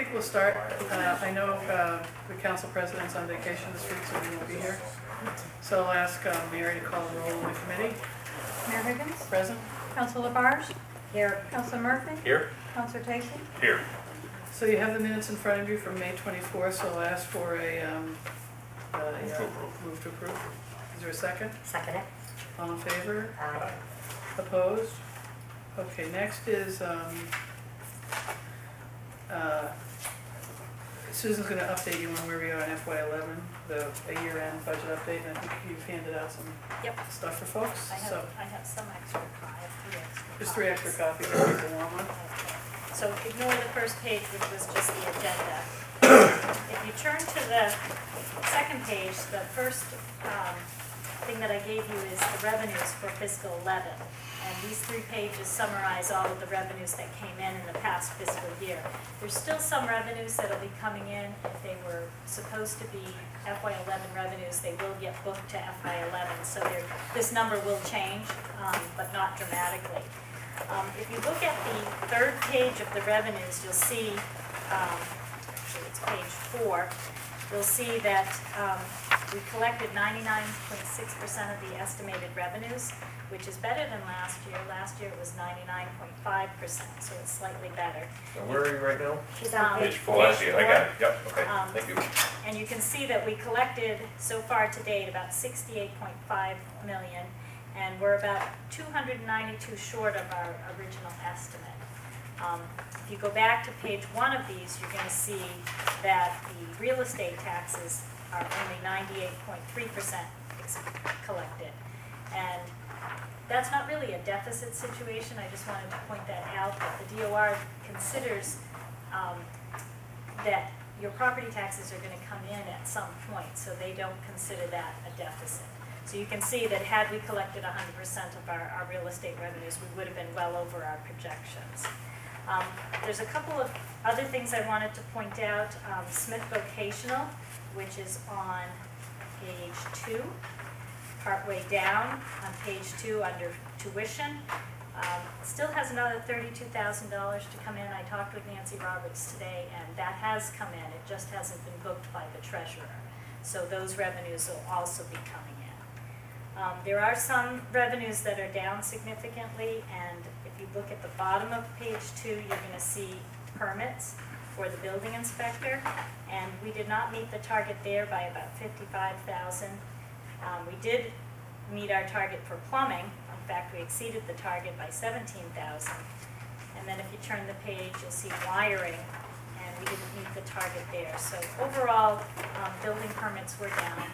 think we'll start. I know the council president's on vacation this week, so he won't be here. So I'll ask Mary to call the roll on the committee. Mayor Higgins? Present. Councilor Labarge? Here. Councilor Murphy? Here. Councilor Tacey? Here. So you have the minutes in front of you from May 24th, so I'll ask for a move to approve. Is there a second? Second it. All in favor? Aye. Opposed? Okay, next is Susan's going to update you on where we are in FY11, the year-end budget update, and I think you've handed out some stuff for folks. I have some extra copies. There's 3 extra copies if people want one. Okay. So ignore the first page, which was just the agenda. If you turn to the second page, the first thing that I gave you is the revenues for fiscal 11. And these 3 pages summarize all of the revenues that came in the past fiscal year. There's still some revenues that will be coming in. If they were supposed to be FY11 revenues, they will get booked to FY11. So this number will change, but not dramatically. If you look at the third page of the revenues, you'll see, actually it's page 4, you'll see that we collected 99.6% of the estimated revenues, which is better than last year. Last year it was 99.5%, so it's slightly better. So where are you right now? She's on Page 4. I see it. I got it. Yep. Okay. Thank you. And you can see that we collected so far to date about 68.5 million, and we're about 292 short of our original estimate. If you go back to page 1 of these, you're going to see that the real estate taxes are only 98.3% collected. And that's not really a deficit situation. I just wanted to point that out, that the DOR considers that your property taxes are going to come in at some point, so they don't consider that a deficit. So you can see that had we collected 100% of our real estate revenues, we would have been well over our projections. There's a couple of other things I wanted to point out. Smith Vocational, which is on page 2, partway down on page 2 under tuition, still has another $32,000 to come in. I talked with Nancy Roberts today, and that has come in. It just hasn't been booked by the treasurer. So those revenues will also be coming in. There are some revenues that are down significantly, and if you look at the bottom of page 2, you're going to see permits for the building inspector, and we did not meet the target there by about 55,000. We did meet our target for plumbing. In fact, we exceeded the target by 17,000. And then if you turn the page, you'll see wiring, and we didn't meet the target there. So overall, building permits were down.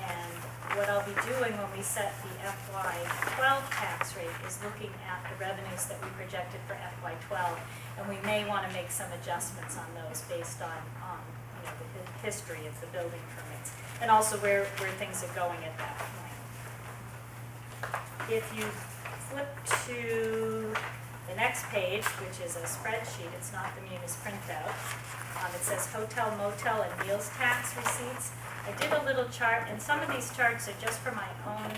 And what I'll be doing when we set the FY12 tax rate is looking at the revenues that we projected for FY12, and we may want to make some adjustments on those based on the history of the building permits, and also where things are going at that point. If you flip to the next page, which is a spreadsheet, it's not the Munis printout, it says hotel, motel, and meals tax receipts. I did a little chart, and some of these charts are just for my own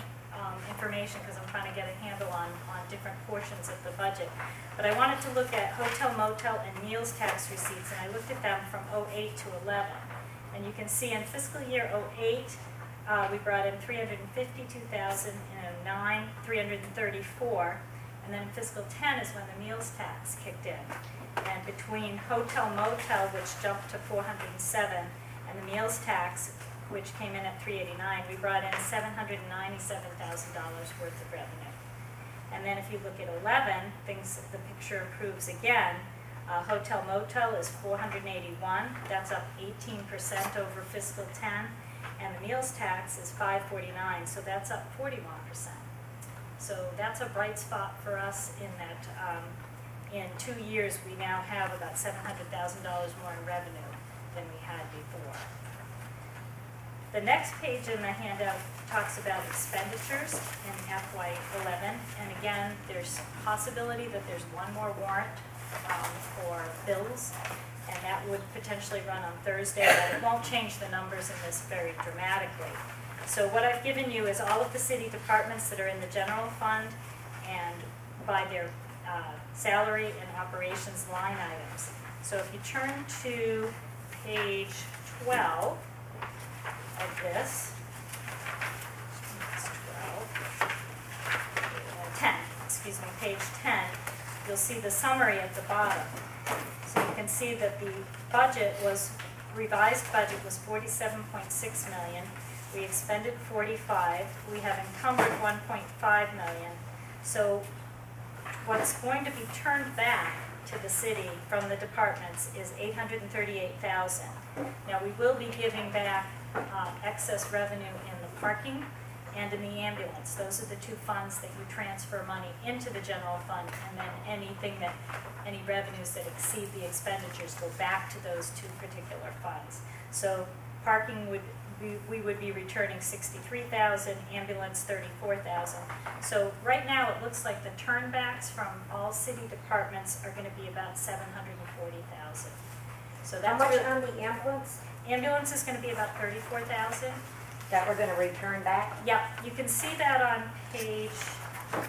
information because I'm trying to get a handle on different portions of the budget. But I wanted to look at hotel, motel, and meals tax receipts, and I looked at them from 08 to 11. And you can see in fiscal year 08, we brought in 352,000, in 09, 334, and then in fiscal 10 is when the meals tax kicked in. And between hotel, motel, which jumped to 407, and the meals tax, which came in at 389, we brought in $797,000 worth of revenue. And then if you look at 11, the picture improves again. Hotel motel is 481, that's up 18% over fiscal 10, and the meals tax is 549, so that's up 41%. So that's a bright spot for us in that in 2 years we now have about $700,000 more in revenue than we had before. The next page in the handout talks about expenditures in FY11, and again, there's a possibility that there's one more warrant for bills, and that would potentially run on Thursday, but it won't change the numbers in this very dramatically. So what I've given you is all of the city departments that are in the general fund, and by their salary and operations line items. So if you turn to page 12 of this, it's 10, excuse me, page 10, you'll see the summary at the bottom. So you can see that the revised budget was 47.6 million. We expended 45. We have encumbered 1.5 million. So what's going to be turned back to the city from the departments is 838,000. Now we will be giving back excess revenue in the parking and in the ambulance. Those are the two funds that you transfer money into the general fund, and then any revenues that exceed the expenditures go back to those two particular funds. So parking we would be returning 63,000, ambulance 34,000. So right now it looks like the turnbacks from all city departments are going to be about 740,000. So How that's much really, on the ambulance ambulance is going to be about 34,000. that we're gonna return back? Yep, you can see that on page 4.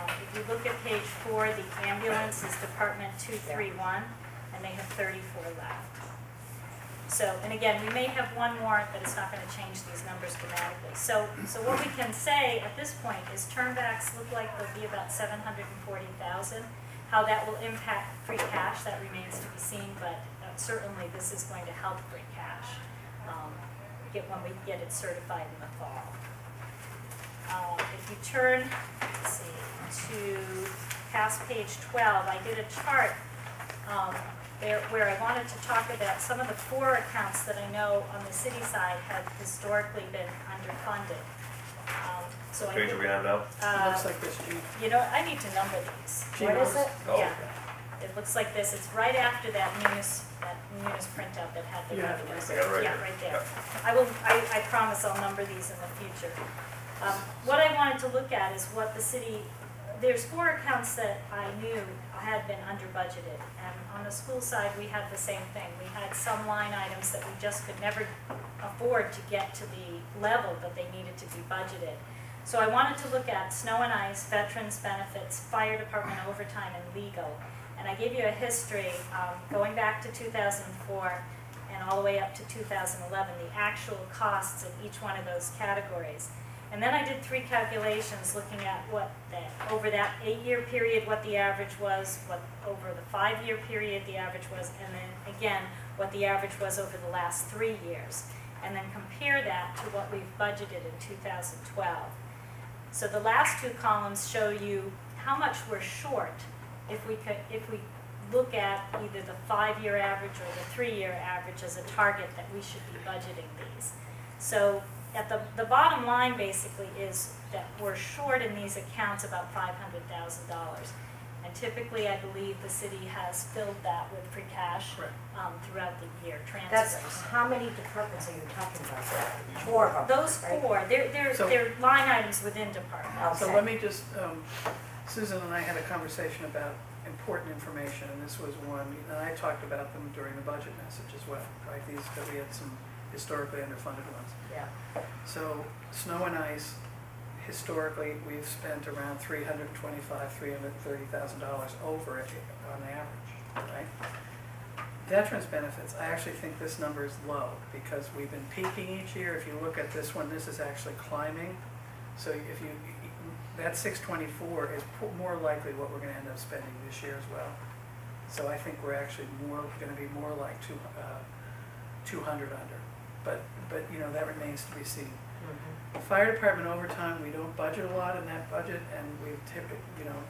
If you look at page 4, the ambulance is Department 231, and they have 34 left. So, and again, we may have one more, but it's not going to change these numbers dramatically. So what we can say at this point is turnbacks look like they'll be about 740,000. How that will impact free cash, that remains to be seen, but certainly this is going to help free cash when we get it certified in the fall. If you turn, let's see, to past page 12, I did a chart where I wanted to talk about some of the core accounts that I know on the city side have historically been underfunded. So I Page did- are we on now? It looks like this, G. You know, I need to number these. What is it? Oh, Yeah. okay. It looks like this. It's right after that munis printout that had the You have it revenues. I got it right Yeah, here. right there. I promise I'll number these in the future. What I wanted to look at is what the city, there's 4 accounts that I knew had been under budgeted. And on the school side, we had the same thing. We had some line items that we just could never afford to get to the level that they needed to be budgeted. So I wanted to look at snow and ice, veterans benefits, fire department overtime, and legal. And I gave you a history going back to 2004 and all the way up to 2011, the actual costs of each one of those categories. And then I did 3 calculations looking at what over that 8-year period, what the average was, what over the 5-year period the average was, and then again, what the average was over the last 3 years. And then compare that to what we've budgeted in 2012. So the last 2 columns show you how much we're short if we look at either the 5-year average or the 3-year average as a target that we should be budgeting these. So at the bottom line basically is that we're short in these accounts about $500,000. And typically I believe the city has filled that with free cash throughout the year, That's, transfers. how many departments are you talking about? 4 of them. Those right? 4, they're line items within departments. So Okay. let me just, Susan and I had a conversation about important information, and this was one, and I talked about them during the budget message as well, right? These, that we had some historically underfunded ones. Yeah. So snow and ice, historically, we've spent around $330,000 over it on average, right? Veterans benefits, I actually think this number is low because we've been peaking each year. If you look at this one, this is actually climbing. So if you, that 624 is more likely what we're going to end up spending this year as well. So I think we're actually going to be more like 200 under. But you know, that remains to be seen. Fire department overtime, we don't budget a lot in that budget, and we've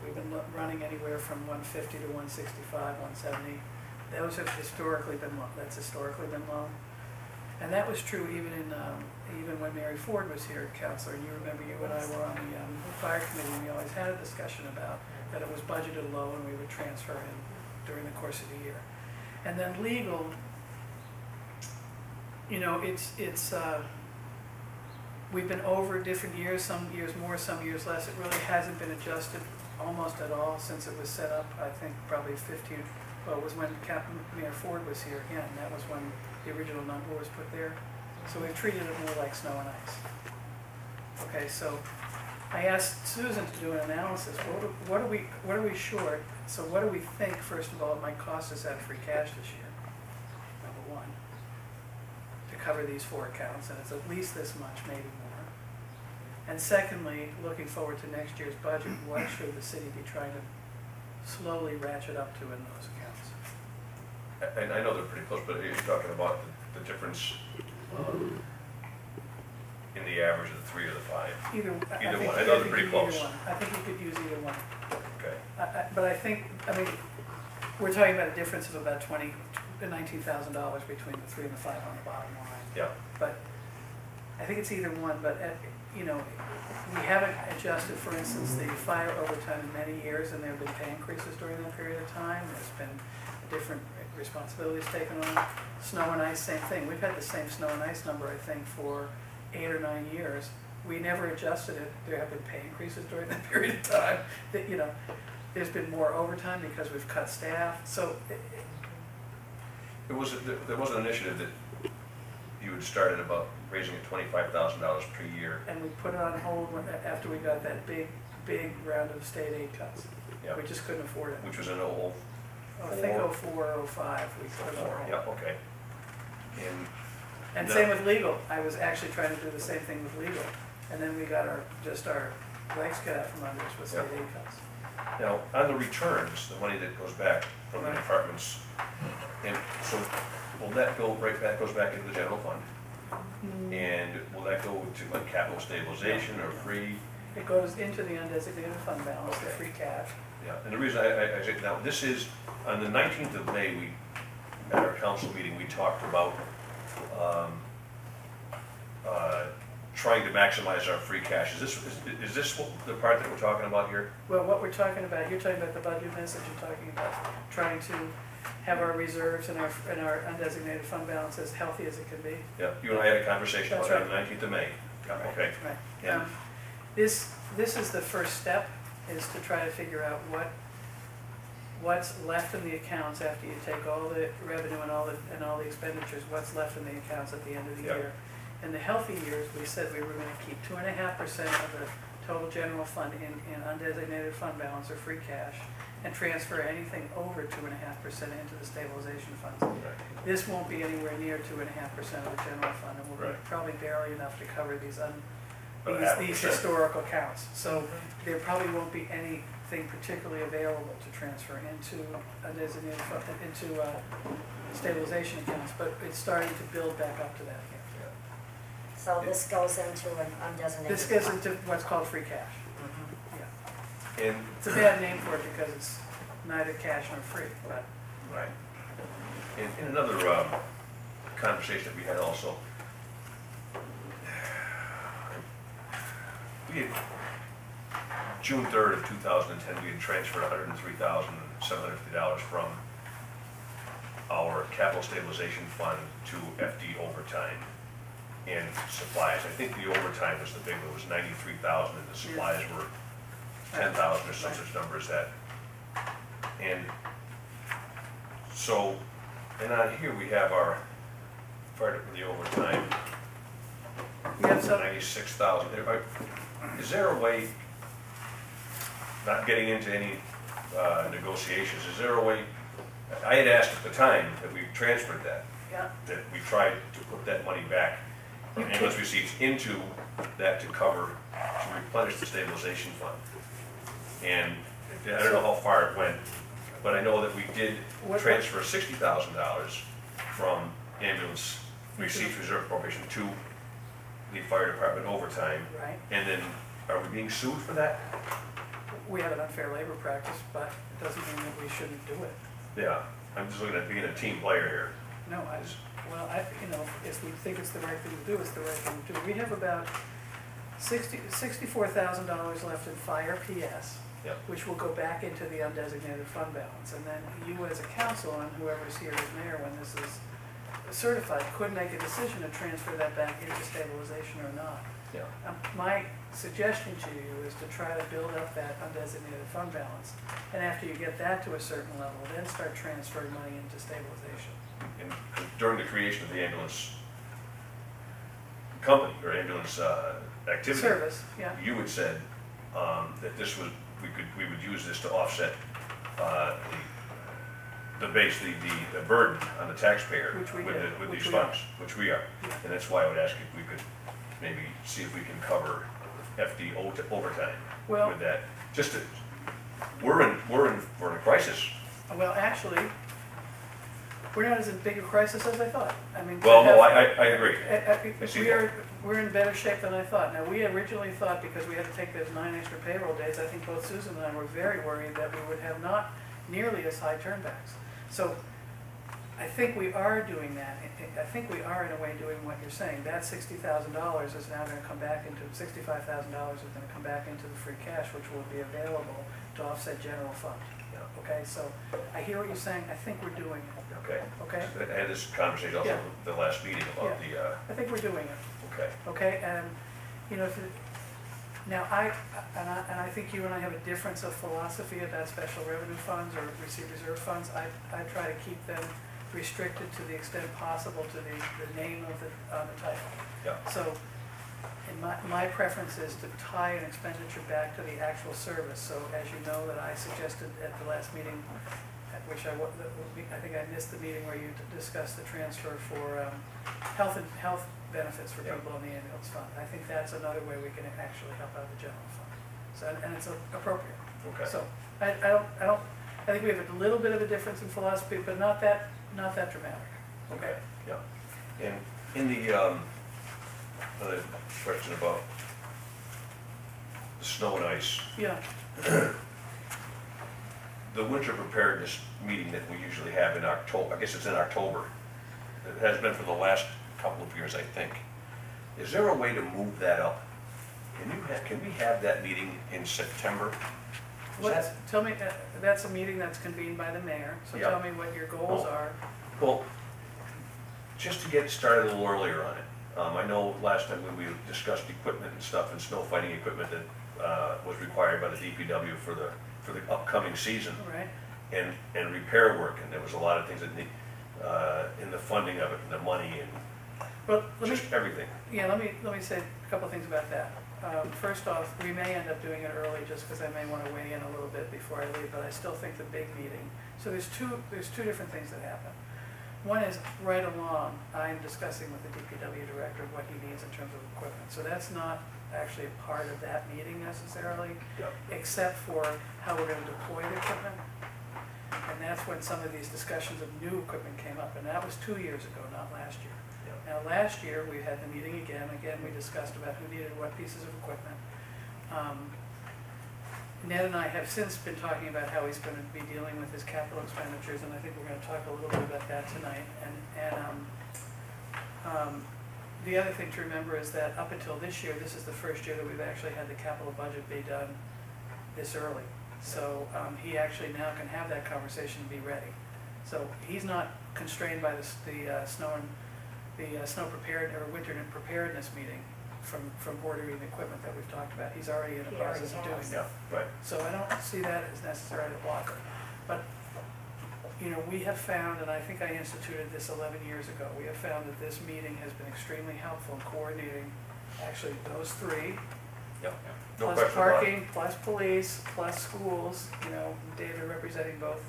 we've been running anywhere from 150 to 165, 170. Those have historically been low. That's historically been low, and that was true even in even when Mary Ford was here, Counselor. And you remember, you and I were on the fire committee, and we always had a discussion about that it was budgeted low, and we would transfer in during the course of the year. And then legal, you know, we've been over different years, some years more, some years less. It really hasn't been adjusted almost at all since it was set up, I think probably 15, well, it was when Mayor Ford was here again. That was when the original number was put there. So we've treated it more like snow and ice. Okay, so I asked Susan to do an analysis. What are we short? So what do we think, first of all, it might cost us out of free cash this year? Number one, to cover these 4 accounts, and it's at least this much, maybe more. And secondly, looking forward to next year's budget, what should the city be trying to slowly ratchet up to in those accounts? And I know they're pretty close, but you're talking about the difference in the average of the 3 or the 5. Either Either think- one. I know they're pretty think either close. one. I think you could use either one. Okay. But I think, I mean, we're talking about a difference of about $19,000 between the 3 and the 5 on the bottom line. Yeah. But I think it's either one, but, you know, we haven't adjusted, for instance, the fire overtime in many years, and there have been pay increases during that period of time. There's been different responsibilities taken on. Snow and ice, same thing. We've had the same snow and ice number, I think, for 8 or 9 years. We never adjusted it. There have been pay increases during that period of time. That, you know, there's been more overtime because we've cut staff. So There was an initiative that you had started about raising it $25,000 per year. and we put it on hold after we got that big round of state aid cuts. Yeah. We just couldn't afford it. Which was an old I think 04, 05, we put it on hold. yeah, okay. And No. same with legal. I was actually trying to do the same thing with legal. And then we got our legs cut out from under us with state aid cuts. Now, on the returns, the money that goes back from the Right. departments, and so will that go right back, goes back into the general fund? And will that go to like capital stabilization or free? It goes into the undesignated fund balance, the free cash. Yeah, and the reason I say, now, this is, on the 19th of May, we, at our council meeting, we talked about trying to maximize our free cash. Is this the part that we're talking about here? Well, what we're talking about, you're talking about the budget message, you're talking about trying to have our reserves and our undesignated fund balance as healthy as it can be. Yeah, you and I had a conversation about That's it on the 19th of May. Yeah, okay. Right. Yeah. This is the first step, is to try to figure out what's left in the accounts after you take all the revenue and all the expenditures, what's left in the accounts at the end of the Yeah. year. In the healthy years, we said we were gonna keep 2.5% of the total general fund in undesignated fund balance or free cash, and transfer anything over 2.5% into the stabilization funds. Right. This won't be anywhere near 2.5% of the general fund, and will be Right. probably barely enough to cover these But 0.5%. these historical counts. So there probably won't be anything particularly available to transfer into undesignated fund, into stabilization accounts, but it's starting to build back up to that here. So this goes into an undesignated. This gets fund. into what's called free cash. Yeah. And, It's a bad name for it because it's neither cash nor free, but right. In another conversation that we had also, we had, June 3rd of 2010, we had transferred $103,750 from our capital stabilization fund to FD overtime and supplies. I think the overtime was the big one, was 93,000, and the supplies were 10,000 or some such number as that. And so, and on here we have our, for the overtime, we have some, 96,000. Is there a way, not getting into any negotiations, is there a way, I had asked at the time that we transferred that, yeah, that we tried to put that money back from ambulance receipts into that to cover, to replenish the stabilization fund. And I don't know how far it went, but I know that we did transfer $60,000 from ambulance receipts reserve appropriation to the fire department overtime. right. And then, are we being sued for that? We have an unfair labor practice, but it doesn't mean that we shouldn't do it. Yeah, I'm just looking at being a team player here. No, if we think it's the right thing to do, it's the right thing to do. We have about $64,000 left in fire PS, Yep. which will go back into the undesignated fund balance. And then you as a council, and whoever's here as mayor when this is certified, could make a decision to transfer that back into stabilization or not. Yeah. My suggestion to you is to try to build up that undesignated fund balance. And after you get that to a certain level, then start transferring money into stabilization. And during the creation of the ambulance company, or ambulance activity. Service, yeah. You had said that this was, we would use this to offset basically the burden on the taxpayer Which we with did, with which these we are. funds, which we are. Yeah. And that's why I would ask if we could maybe see if we can cover FD overtime Well- with that. Just to, we're in a crisis. Well, actually, we're not as big a crisis as I thought. I mean. Well, to no, have- I agree. I see that. We're in better shape than I thought. Now, we originally thought, because we had to take those 9 extra payroll days, I think both Susan and I were very worried that we would have not nearly as high turnbacks. So I think we are doing that. I think we are in a way doing what you're saying. That $60,000 is now gonna come back into, $65,000 is gonna come back into the free cash, which will be available to offset general fund. Okay, so I hear what you're saying. I think we're doing it. Okay. Okay? I had this conversation also Yeah. at the last meeting about I think we're doing it. okay. Okay, and, you know, now I think you and I have a difference of philosophy about special revenue funds or receipt reserve funds. I try to keep them restricted to the extent possible to the name of the title. Yeah. So, and my preference is to tie an expenditure back to the actual service. So as you know, that I suggested at the last meeting, at which I think I missed the meeting where you discussed the transfer for health benefits for Yeah. people in the ambulance fund. I think that's another way we can actually help out the general fund. So, and it's appropriate. Okay. So, I think we have a little bit of a difference in philosophy, but not that dramatic. Okay, yeah. And in the, another question about the snow and ice, Yeah, the winter preparedness meeting that we usually have in October, I guess it's in October. It has been for the last couple of years, I think. Is there a way to move that up? Can we have that meeting in September? tell me, that's a meeting that's convened by the mayor, so Yeah. tell me what your goals Well- are. Well, just to get started a little earlier on it. I know last time when we discussed equipment and stuff and snow fighting equipment that was required by the DPW for the upcoming season All right, and repair work, and there was a lot of things that need, in the funding of it, and the money and well, let me, just everything. yeah, let me say a couple of things about that. First off, we may end up doing it early just because I may want to weigh in a little bit before I leave, but I still think the big meeting. So there's two different things that happen. One is right along, I'm discussing with the DPW director what he needs in terms of equipment. So that's not actually a part of that meeting necessarily, Yeah. except for how we're going to deploy the equipment. And that's when some of these discussions of new equipment came up, and that was 2 years ago, not last year. Yeah. Now, last year, we had the meeting again, we discussed about who needed what pieces of equipment. Ned and I have since been talking about how he's going to be dealing with his capital expenditures, and I think we're going to talk a little bit about that tonight. The other thing to remember is that up until this year, this is the first year that we've actually had the capital budget be done this early. So he actually now can have that conversation and be ready. So he's not constrained by the snow and the snow prepared or winter preparedness meeting from ordering the equipment that we've talked about. He's already in the He already process of doing has. that. Yeah, right. So I don't see that as necessarily a blocker. But, you know, we have found, and I think I instituted this 11 years ago, we have found that this meeting has been extremely helpful in coordinating actually those three, Yeah. No plus question about it. parking, plus police, plus schools, you know, David representing both,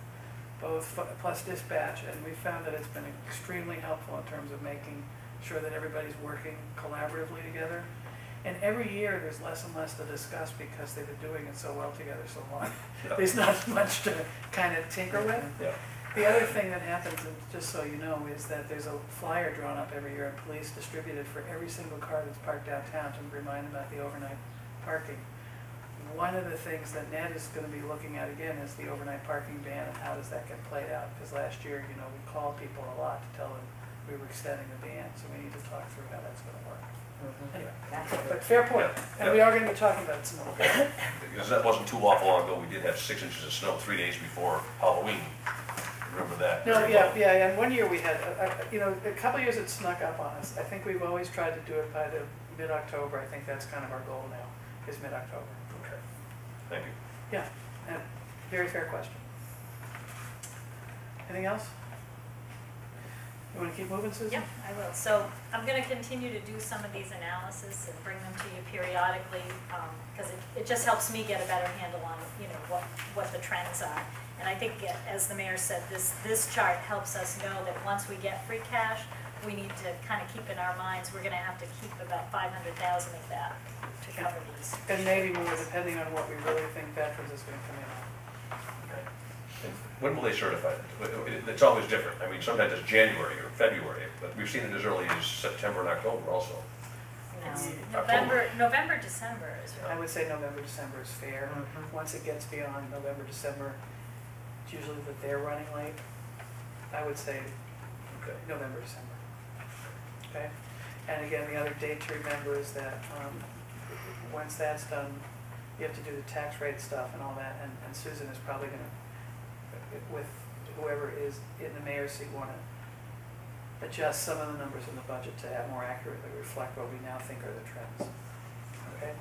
plus dispatch, and we found that it's been extremely helpful in terms of making sure that everybody's working collaboratively together. And every year, there's less and less to discuss because they've been doing it so well together so long. Yeah. There's not much to kind of tinker with. Yeah. The other thing that happens, and just so you know, is that there's a flyer drawn up every year and police distributed for every single car that's parked downtown to remind them about the overnight parking. One of the things that Ned is going to be looking at again is the overnight parking ban and how does that get played out? Because last year, you know, we called people a lot to tell them we were extending the ban, so we need to talk through how that's going to work. Anyway, That's it. but fair point, Yeah. and we are going to be talking about some more. Because that wasn't too awful long ago, we did have 6 inches of snow 3 days before Halloween. Remember that? No, very yeah, well. yeah, and one year we had, you know, a couple of years it snuck up on us. I think we've always tried to do it by the mid-October. I think that's kind of our goal now, is mid-October. Okay, thank you. Yeah, and very fair question. Anything else? You wanna keep moving, Susan? Yep, I will. So I'm gonna continue to do some of these analysis and bring them to you periodically, because it just helps me get a better handle on, you know, what the trends are. And I think, as the mayor said, this chart helps us know that once we get free cash, we need to kind of keep in our minds, we're gonna have to keep about 500,000 of that to cover these. And maybe more depending on what we really think veterans is gonna come in at. And when will they certify it? It's always different. I mean, sometimes it's January or February, but we've seen it as early as September and October also. It's No. November, December is I really. would say November, December is fair. Mhm. Once it gets beyond November, December, it's usually that they're running late. I would say Okay. November, December. Okay? And again, the other date to remember is that, once that's done, you have to do the tax rate stuff and all that, and Susan is probably gonna, with whoever is in the mayor's seat, wanna adjust some of the numbers in the budget to have more accurately reflect what we now think are the trends. Okay?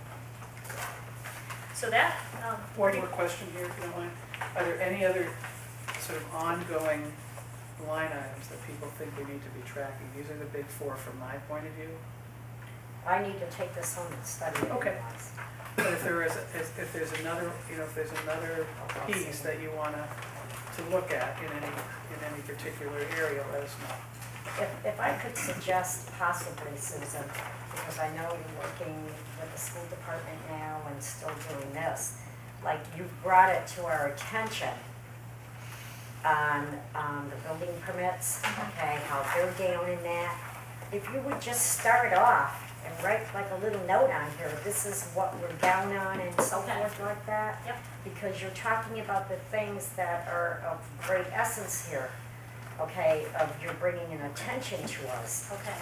So that, One more question here, if you don't mind. Are there any other sort of ongoing line items that people think we need to be tracking? These are the big four from my point of view. I need to take this home and study it. Okay. But if there's another, you know, if there's another piece that you wanna to look at in any particular area, let us know. If I could suggest possibly, Susan, because I know you're working with the school department now and still doing this, like you've brought it to our attention on the building permits, okay, how they're down in that. If you would just start off and write like a little note on here, this is what we're down on and so Okay. forth like that. Yep. Because you're talking about the things that are of great essence here, okay, of you're bringing an attention to us. okay,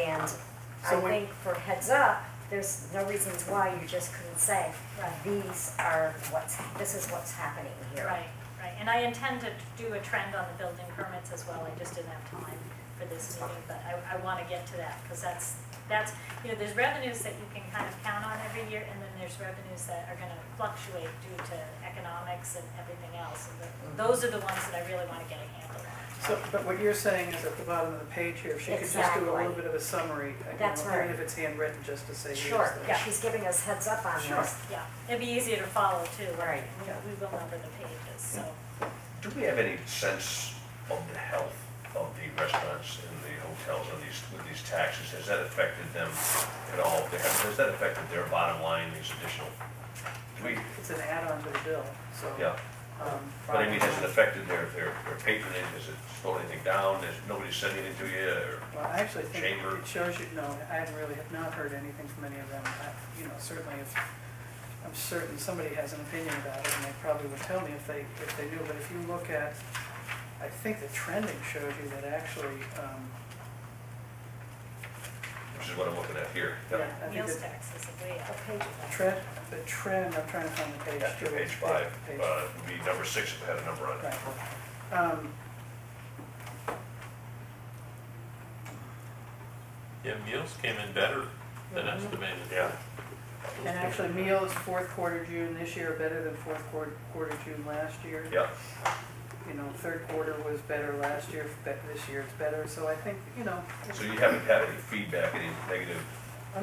And I So when- think for heads up, there's no reasons why you just couldn't say, Right. this is what's happening here. right. And I intend to do a trend on the building permits as well, I just didn't have time for this meeting, but I wanna get to that, because that's, you know, there's revenues that you can kind of count on every year, and then there's revenues that are gonna fluctuate due to economics and everything else, and those are the ones that I really wanna get a handle on. So, but what you're saying is at the bottom of the page here, if she could just do a Exactly. little bit of a summary, you That's know, right. even if it's handwritten, just to say here's Sure, the. yeah, she's giving us heads up on Sure. this. Yeah, it'd be easier to follow too. Right. We will number the pages, so. Do we have any sense of the health of the restaurants and the hotels on with these taxes? Has that affected them at all? Has that affected their bottom line, these additional? Do we, It's an add-on to the bill, so. yeah, but I mean, has it affected their patronage? Has it slowed anything down? Has nobody said anything to you, or? Well, I actually think Chamber. it shows you, no, I have not heard anything from any of them. You know, certainly if, I'm certain somebody has an opinion about it, and they probably would tell me if they knew, but if you look at, I think the trending shows you that actually, Which is what I'm looking at here. yeah, I think Meals the taxes are way up. What page is that? trend, I'm trying to find the page. After too. page 5, Page- would be number 6 if it had a number on it. Right. Yeah, meals came in better than estimated. Yeah. And actually, meals, fourth quarter June this year are better than fourth quarter June last year. Yeah. You know, third quarter was better last year, this year it's better, so I think, you know. So you haven't had any feedback, any negative,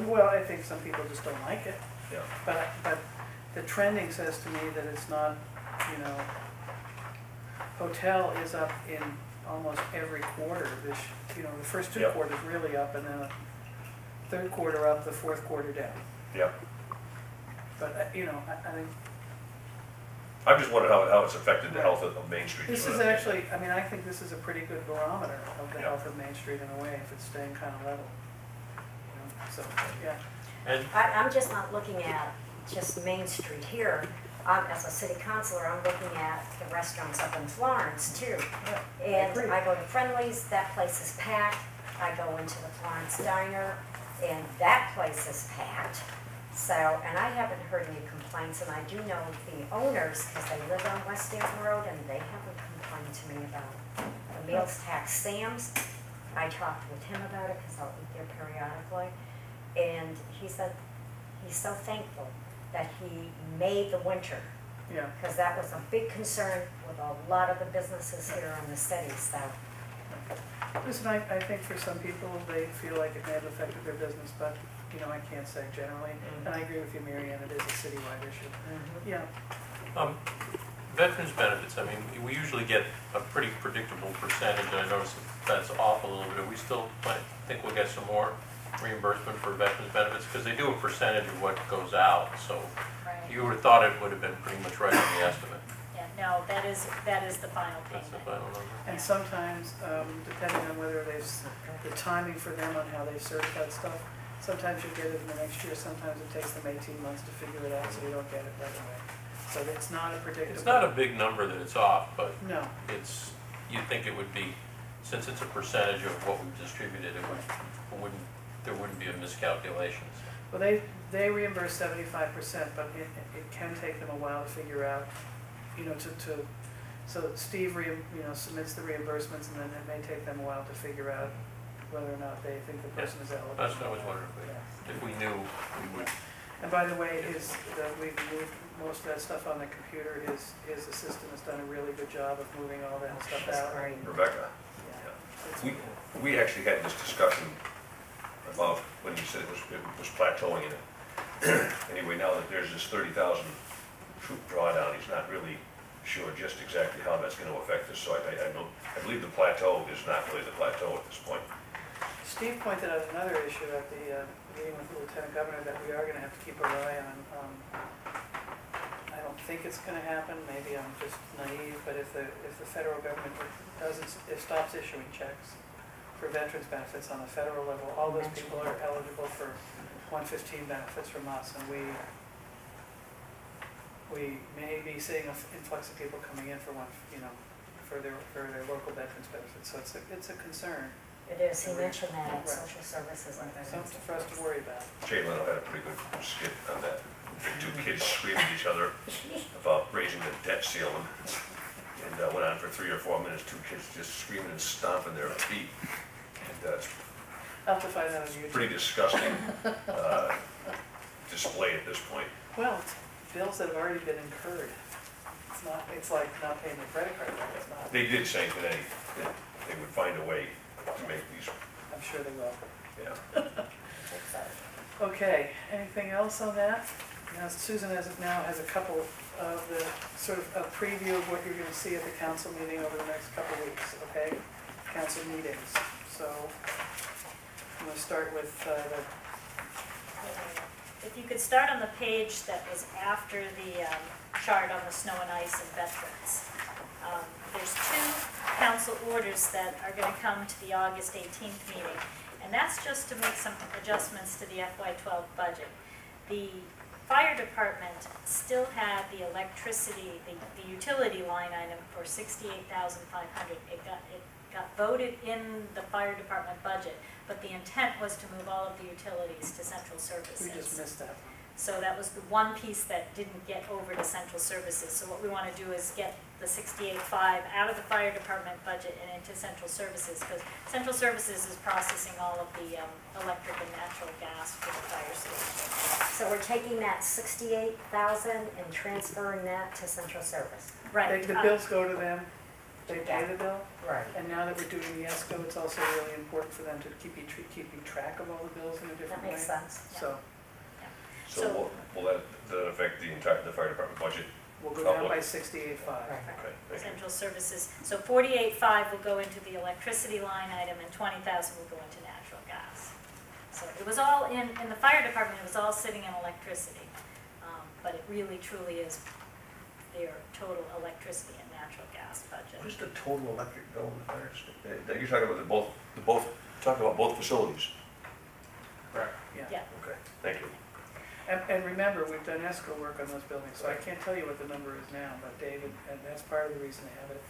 Well, I think some people just don't like it, yeah. but the trending says to me that it's not, you know, hotel is up in almost every quarter this, you know, the first two Yep. quarters really up, and then the third quarter up, the fourth quarter down. Yeah. But, you know, I think I'm just wondering how it's affected the health of Main Street. this is actually, I mean, I think this is a pretty good barometer of the Yeah. health of Main Street in a way, if it's staying kind of level. You know, so, yeah. And I'm just not looking at just Main Street here. As a city councilor, I'm looking at the restaurants up in Florence too. And agree. I go to Friendly's, that place is packed. I go into the Florence Diner, and that place is packed. So, and I haven't heard any complaints, and I do know the owners, because they live on West Hampton Road, and they haven't complained to me about the meals tax. Sam's, I talked with him about it, because I'll eat there periodically, and he said he's so thankful that he made the winter, Yeah, because that was a big concern with a lot of the businesses here in the city, so. Listen, I think for some people, they feel like it may have affected their business, but, you know, I can't say generally. And I agree with you, Mary Ann, it is a citywide issue. Yeah, Veterans benefits, I mean, we usually get a pretty predictable percentage, and I noticed that's off a little bit. We still think we'll get some more reimbursement for veterans benefits, because they do a percentage of what goes out, so Right. you would have thought it would have been pretty much right on the estimate. Yeah, no, that is the final That's the payment. final number. and sometimes, depending on whether the timing for them on how they certified stuff, sometimes you get it in the next year, sometimes it takes them 18 months to figure it out, so you don't get it right away. So it's not a predictable. It's not a big number that it's off, but No, it's, you'd think it would be, since it's a percentage of what we've distributed, there wouldn't be a miscalculation. well, they reimburse 75%, but it can take them a while to figure out, you know, so Steve, submits the reimbursements, and then it may take them a while to figure out whether or not they think the person is eligible. That's what I was wondering, Yeah. if we knew, we would. And by the way, we've moved most of that stuff on the computer. His assistant has done a really good job of moving all that stuff out. Great. Rebecca, Yeah. It's- we actually had this discussion about when you said it was plateauing in it. Anyway, now that there's this 30,000 troop drawdown, he's not really sure just exactly how that's gonna affect us, so I believe the plateau is not really the plateau at this point. Steve pointed out another issue at the meeting with the Lieutenant Governor that we are gonna have to keep our eye on. I don't think it's gonna happen, maybe I'm just naive, but if the federal government stops issuing checks for veterans benefits on the federal level, all those people are eligible for 115 benefits from us, and we may be seeing an influx of people coming in for their local veterans benefits, so it's a concern. It is, he mentioned that at Right. social services and things. Something for us to worry about. Jay Leno had a pretty good skit on that. The two kids screamed at each other about raising the debt ceiling. And went on for 3 or 4 minutes, two kids just screaming and stomping their feet. And it's I'll have to find that on YouTube. pretty disgusting display at this point. Well, it's bills that have already been incurred. It's like not paying the credit card bill, it's not. They did say today that they would find a way to make these, I'm sure they will. yeah. Okay, anything else on that? Now Susan now has a couple of the, sort of a preview of what you're gonna see at the council meeting over the next couple of weeks, okay? Council meetings, so I'm gonna start with If you could start on the page that was after the chart on the snow and ice and veterans. There's 2 council orders that are going to come to the August 18th meeting, and that's just to make some adjustments to the FY12 budget. The fire department still had the electricity, the utility line item for $68,500. It got voted in the fire department budget, but the intent was to move all of the utilities to central services. we just missed that one. So that was the one piece that didn't get over to central services. So what we want to do is get the 68.5 out of the fire department budget and into central services, because central services is processing all of the electric and natural gas for the fire station. So we're taking that 68,000 and transferring that to central service. Right. The bills go to them, they pay the bill, Right. and now that we're doing the ESCO, it's also really important for them to keeping track of all the bills in a That different way. makes sense. So So will that affect the fire department budget? we'll go down by 68.5. Right. Okay, thank you. Central services. So 48.5 will go into the electricity line item, and 20,000 will go into natural gas. So it was all in the fire department, it was all sitting in electricity. But it really truly is their total electricity and natural gas budget. What is the total electric bill in the fire station? You're talking about talking about both facilities? Correct. Yeah. Okay, thank you. And remember, we've done ESCO work on those buildings, so I can't tell you what the number is now, but David, and that's part of the reason to have it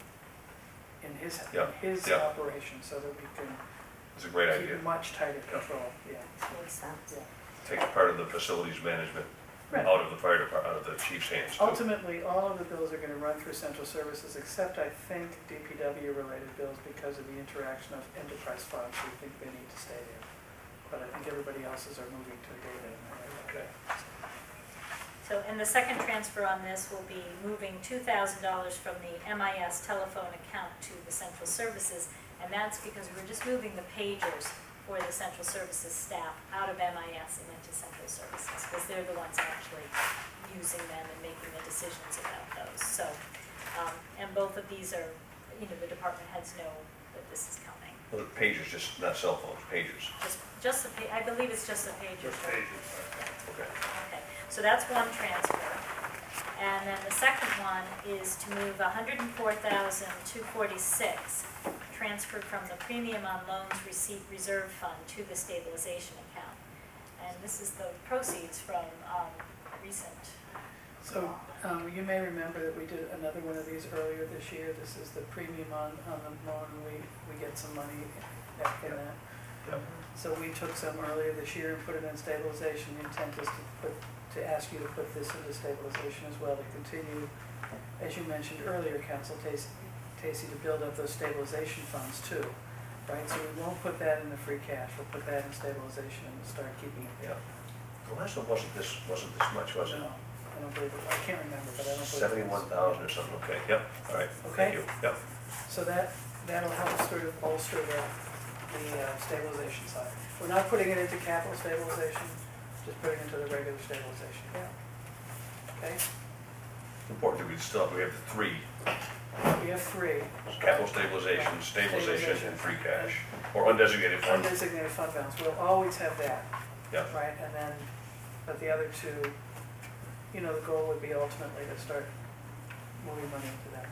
in his Yeah. operation, so that we can It's a great keep idea. much tighter control, yeah. Makes sense. Takes part of the facilities management Right. out of the fire department, out of the chief's hands too. Ultimately, all of the bills are gonna run through central services, except I think DPW-related bills because of the interaction of enterprise funds, we think they need to stay there. But I think everybody else's are moving to data in that area. Okay. So, and the second transfer on this will be moving $2,000 from the MIS telephone account to the central services. And that's because we're just moving the pagers for the central services staff out of MIS and into central services, because they're the ones actually using them and making the decisions about those. So, and both of these are, the department heads know that this is coming. Well, the pagers, just not cell phones, pagers. Just I believe it's just the pagers. Just pages. Okay. Okay, so that's one transfer. And then the second one is to move $104,246 transferred from the premium on loans receipt reserve fund to the stabilization account. And this is the proceeds from recent. So, you may remember that we did another one of these earlier this year. This is the premium on the loan, and we get some money back in that. Yep. So we took some earlier this year and put it in stabilization. The intent is to ask you to put this into stabilization as well, to continue, as you mentioned earlier, Council Tacey, to build up those stabilization funds too, right? So we won't put that in the free cash. We'll put that in stabilization and we'll start keeping it there. Yeah. The last one wasn't this much, was it? No, I don't believe it. I can't remember, but I don't believe it was. 71,000 or something, okay, yep, all right. Okay. Thank you, yep. So that'll help sort of bolster the stabilization side. We're not putting it into capital stabilization, just putting it into the regular stabilization. Yeah. Okay, Important that we have the three, we have three. capital stabilization, stabilization, and free cash, or undesignated fund. Undesignated fund balance, we'll always have that, Yeah, right? And then, but the other two, the goal would be ultimately to start moving money into that.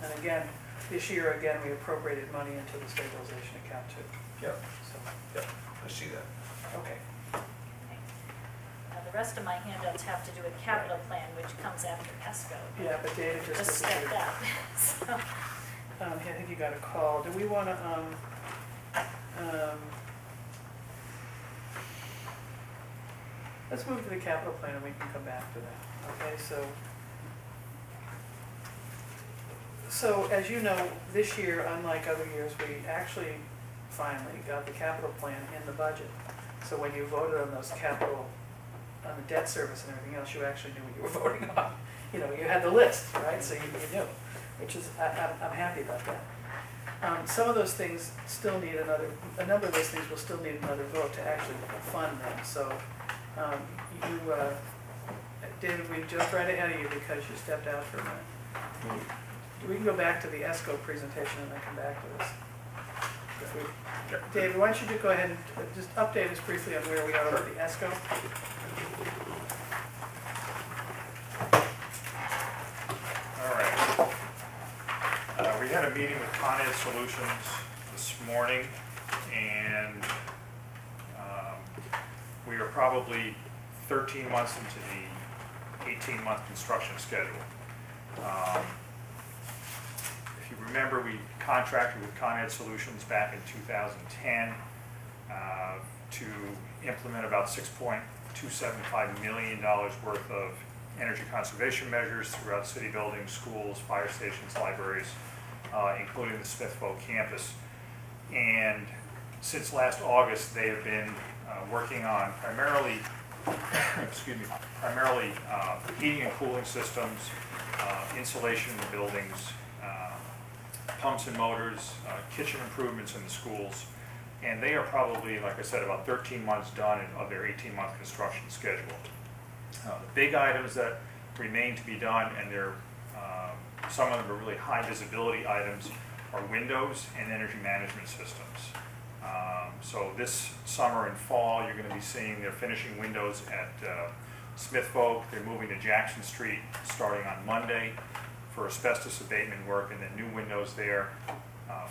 And again, this year, we appropriated money into the stabilization account too. yeah, So, yeah, I see that. okay. Now, the rest of my handouts have to do with capital plan, which comes after ESCO. Yeah, but Data just Stepped disappeared. up. So, I think you got a call. Do we want to, let's move to the capital plan and we can come back to that. Okay, so as you know, this year, unlike other years, we actually finally got the capital plan in the budget. So when you voted on those capital, on the debt service and everything else, you actually knew what you were voting on. You had the list, right? So you knew, which is, I'm happy about that. Some of those things still need a number of those things will still need another vote to actually fund them. So, David, we jumped right ahead of you because you stepped out for a minute. We can go back to the ESCO presentation and then come back to this. David, why don't you go ahead and just update us briefly on where we are with the ESCO? All right. We had a meeting with Con Ed Solutions this morning, and we are probably 13 months into the 18-month construction schedule. If you remember, we contracted with Con Ed Solutions back in 2010 to implement about $6.275 million worth of energy conservation measures throughout city buildings, schools, fire stations, libraries, including the Smithville campus. And since last August, they have been working on primarily heating and cooling systems, insulation in the buildings, pumps and motors, kitchen improvements in the schools. And they are probably, like I said, about 13 months done of their 18-month construction schedule. The big items that remain to be done, and some of them are really high visibility items, are windows and energy management systems. So this summer and fall, you're going to be seeing they're finishing windows at Smithville. They're moving to Jackson Street starting on Monday for asbestos abatement work, and then new windows there.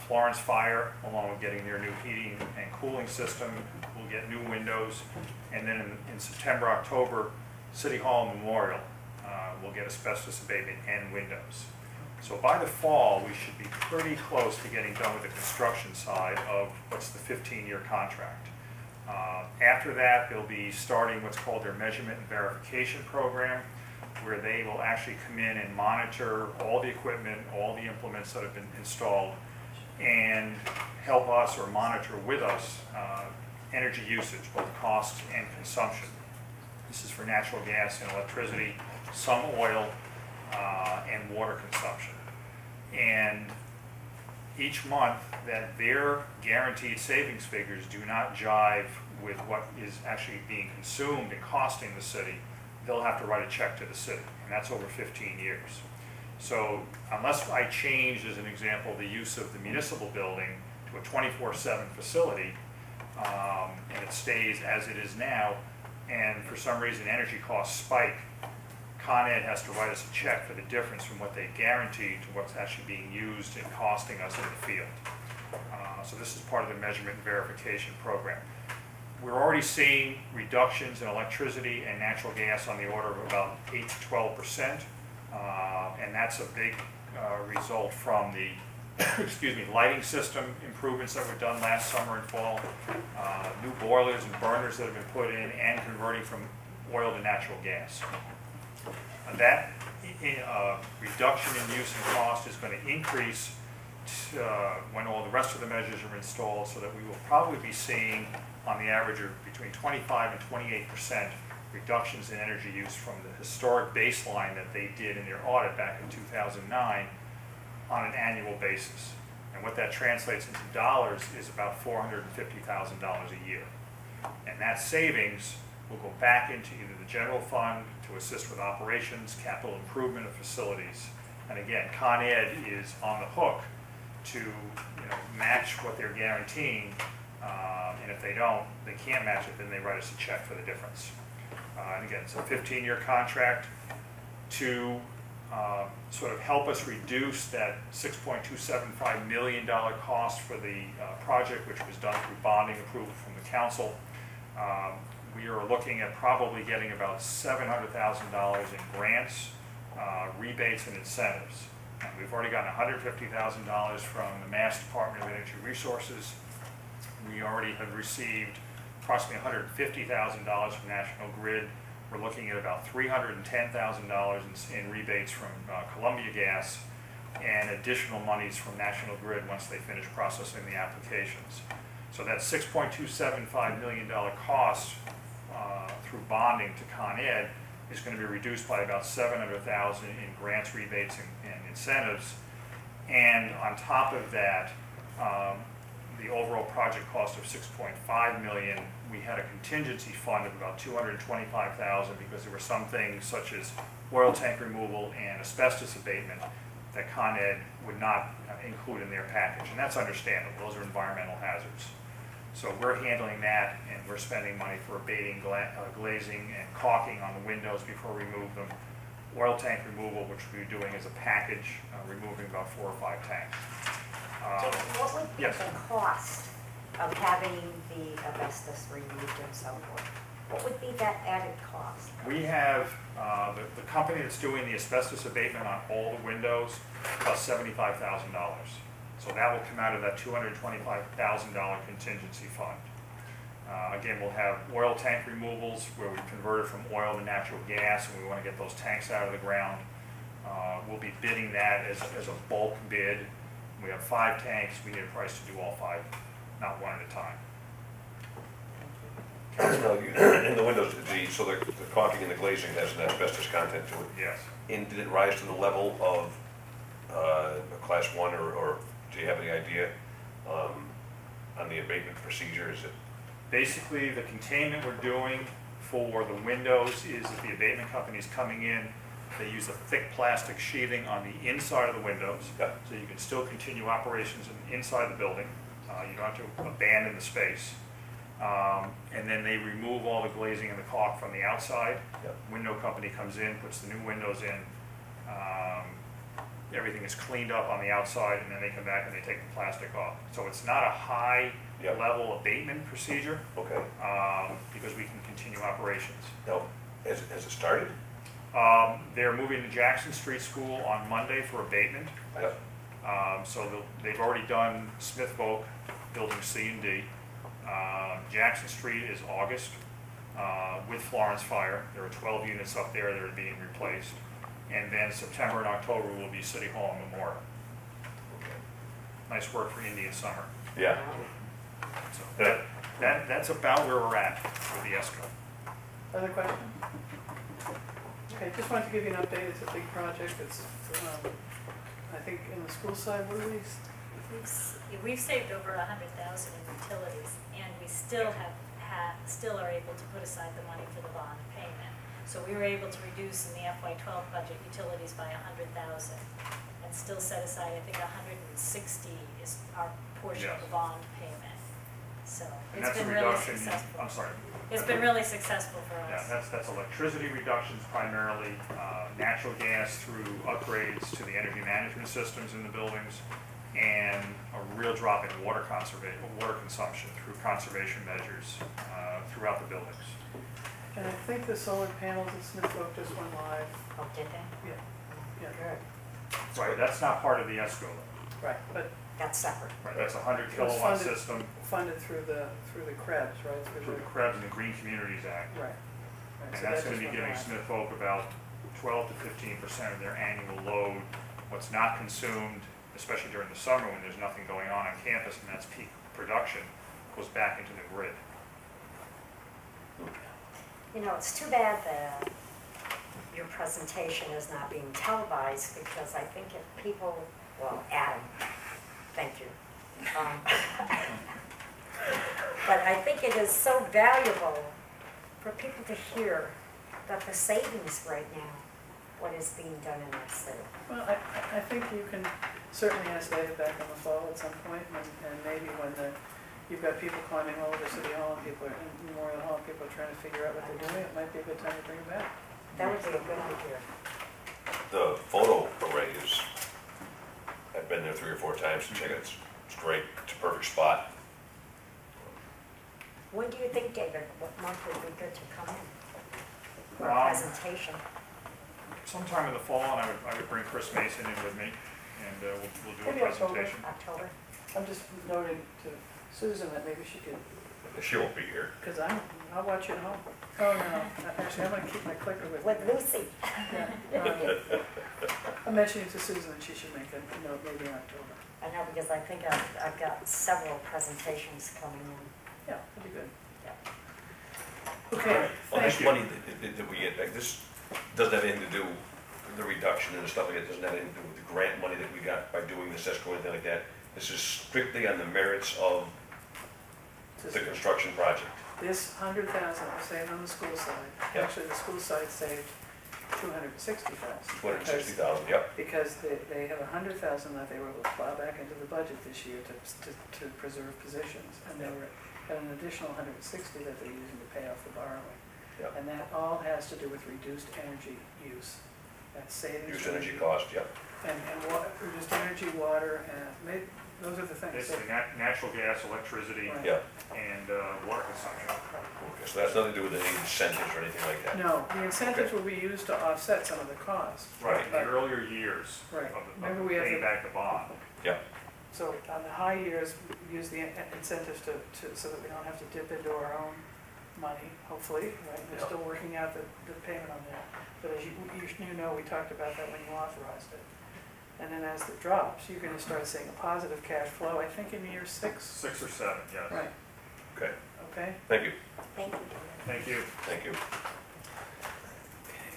Florence Fire, along with getting their new heating and cooling system, will get new windows. And then in September, October, City Hall Memorial will get asbestos abatement and windows. So by the fall, we should be pretty close to getting done with the construction side of what's the 15-year contract. After that, they'll be starting what's called their measurement and verification program, where they will actually come in and monitor all the equipment, all the implements that have been installed, and help us or monitor with us energy usage, both costs and consumption. This is for natural gas and electricity, some oil, and water consumption. And each month that their guaranteed savings figures do not jive with what is actually being consumed and costing the city, they'll have to write a check to the city, and that's over 15 years. So unless I change, as an example, the use of the municipal building to a 24/7 facility, and it stays as it is now, and for some reason energy costs spike, Con Ed has to write us a check for the difference from what they guaranteed to what's actually being used and costing us in the field. So this is part of the measurement and verification program. We're already seeing reductions in electricity and natural gas on the order of about 8 to 12%, and that's a big result from the lighting system improvements that were done last summer and fall, new boilers and burners that have been put in, and converting from oil to natural gas. That reduction in use and cost is going to increase when all the rest of the measures are installed, so that we will probably be seeing, on the average, of between 25 and 28% reductions in energy use from the historic baseline that they did in their audit back in 2009 on an annual basis. And what that translates into dollars is about $450,000 a year. And that savings will go back into either the general fund to assist with operations, capital improvement of facilities. And again, Con Ed is on the hook to match what they're guaranteeing, and if they don't, they can't match it, then they write us a check for the difference. And again, it's a 15-year contract to sort of help us reduce that $6.275 million cost for the project, which was done through bonding approval from the council. We are looking at probably getting about $700,000 in grants, rebates, and incentives. And we've already gotten $150,000 from the Mass Department of Energy Resources. We already have received approximately $150,000 from National Grid. We're looking at about $310,000 in rebates from Columbia Gas, and additional monies from National Grid once they finish processing the applications. So that $6.275 million cost through bonding to Con Ed is going to be reduced by about $700,000 in grants, rebates, and incentives. And on top of that, the overall project cost of $6.5 million, we had a contingency fund of about $225,000 because there were some things such as oil tank removal and asbestos abatement that Con Ed would not include in their package, and that's understandable. Those are environmental hazards. So we're handling that, and we're spending money for abating glazing and caulking on the windows before we remove them. Oil tank removal, which we're doing as a package, removing about 4 or 5 tanks. So what would be yes. the cost of having the asbestos removed and so forth? What would be that added cost? We have the company that's doing the asbestos abatement on all the windows, about $75,000. So that will come out of that $225,000 contingency fund. Again, we'll have oil tank removals where we convert it from oil to natural gas, and we want to get those tanks out of the ground. We'll be bidding that as a bulk bid. We have 5 tanks. We need a price to do all 5, not one at a time. In the windows, so the caulking and the glazing has an asbestos content to it. Yes. And did it rise to the level of a class 1, or do you have any idea on the abatement procedure? Is it basically the containment we're doing for the windows is that the abatement company is coming in. They use a thick plastic sheathing on the inside of the windows, yeah. so you can still continue operations inside the building. You don't have to abandon the space. And then they remove all the glazing and the caulk from the outside. Yep. Window company comes in, puts the new windows in. Everything is cleaned up on the outside, and then they come back and they take the plastic off. So it's not a high Yep. level abatement procedure, okay? because we can continue operations. Now, has it started? They're moving to Jackson Street School on Monday for abatement. Yep. So they've already done Smith Voc, Building C and D. Jackson Street is August with Florence Fire. There are 12 units up there that are being replaced. And then September and October will be City Hall and Memorial. Okay. Nice work for Indian summer. Yeah. So that's about where we're at with the ESCO. Other questions? Okay, just wanted to give you an update. It's a big project. It's, I think in the school side, what are we, We've saved over 100,000 in utilities, and we still still are able to put aside the money for the bond payment. So we were able to reduce in the FY12 budget utilities by 100,000, and still set aside, I think, 160 is our portion of the bond payment. So And it's that's a been really reduction, successful. I'm sorry. It's been really successful for Yeah, us. that's electricity reductions primarily, natural gas through upgrades to the energy management systems in the buildings, and a real drop in water consumption through conservation measures throughout the buildings. And I think the solar panels at Smith Oak just went live. Oh, did they? Yeah, Good. Right, that's not part of the ESCO though. right, but That's separate. Right, that's a 100 was kilowatt funded- system funded through the Krebs, right? through the Krebs and the Green Communities Act. Right. Right, And so that's that gonna be just giving went live. Smith Oak about 12 to 15% of their annual load. What's not consumed, especially during the summer when there's nothing going on campus and that's peak production, goes back into the grid. You know, it's too bad that your presentation is not being televised, because I think if people, well, Adam, thank you. But I think it is so valuable for people to hear that the savings right now, what is being done in this city. Well, I think you can certainly ask David back in the fall at some point, and maybe when you've got people climbing all over City Hall and Memorial Hall, people are trying to figure out what they're doing, it might be a good time to bring it back. That would be a good idea. The photo array is, I've been there 3 or 4 times to check it. It's great. It's a perfect spot. When do you think, David, what month would be good to come in for a presentation? Sometime in the fall, and I would bring Chris Mason in with me, and we'll do Maybe a October. presentation. October? I'm just noting to Susan that maybe she could, She won't be here. because I'll watch you at home. Oh, no, actually, I'm gonna keep my clicker with me. With Lucy? Yeah, I'm mentioning to Susan that she should make a note maybe in October. I know, because I think I've got several presentations coming in. Yeah, that'd be good. Yeah. Okay, Well, thank this you. money that we get, like this doesn't have anything to do with the reduction and the stuff like that, doesn't have anything to do with the grant money that we got by doing this escrow or anything like that. This is strictly on the merits of the construction project. This 100,000 was saved on the school side. Yep. Actually, the school side saved 260,000. 260,000, yep. Because they have 100,000 that they were able to plow back into the budget this year to preserve positions. And they were at an additional 160 that they're using to pay off the borrowing. Yep. And that all has to do with reduced energy use. That's savings. Use energy cost, yep. And reduced energy, water, and those are the things. Basically, natural gas, electricity, Right. Yep. and water consumption. Okay, so that's nothing to do with any incentives or anything like that. No, the incentives will be used to offset some of the costs. Right, in the But- earlier years of Right. the Remember we have paying the- back the bond. Yep. So on the high years, we use the incentives so that we don't have to dip into our own money, hopefully, right? We're Yeah. still working out the payment on that. But as you know, we talked about that when you authorized it. And then as it drops, you're gonna start seeing a positive cash flow, I think in year 6. 6 or 7, yes. Right, Okay, okay? thank you, Thank you, David. Thank you. thank you.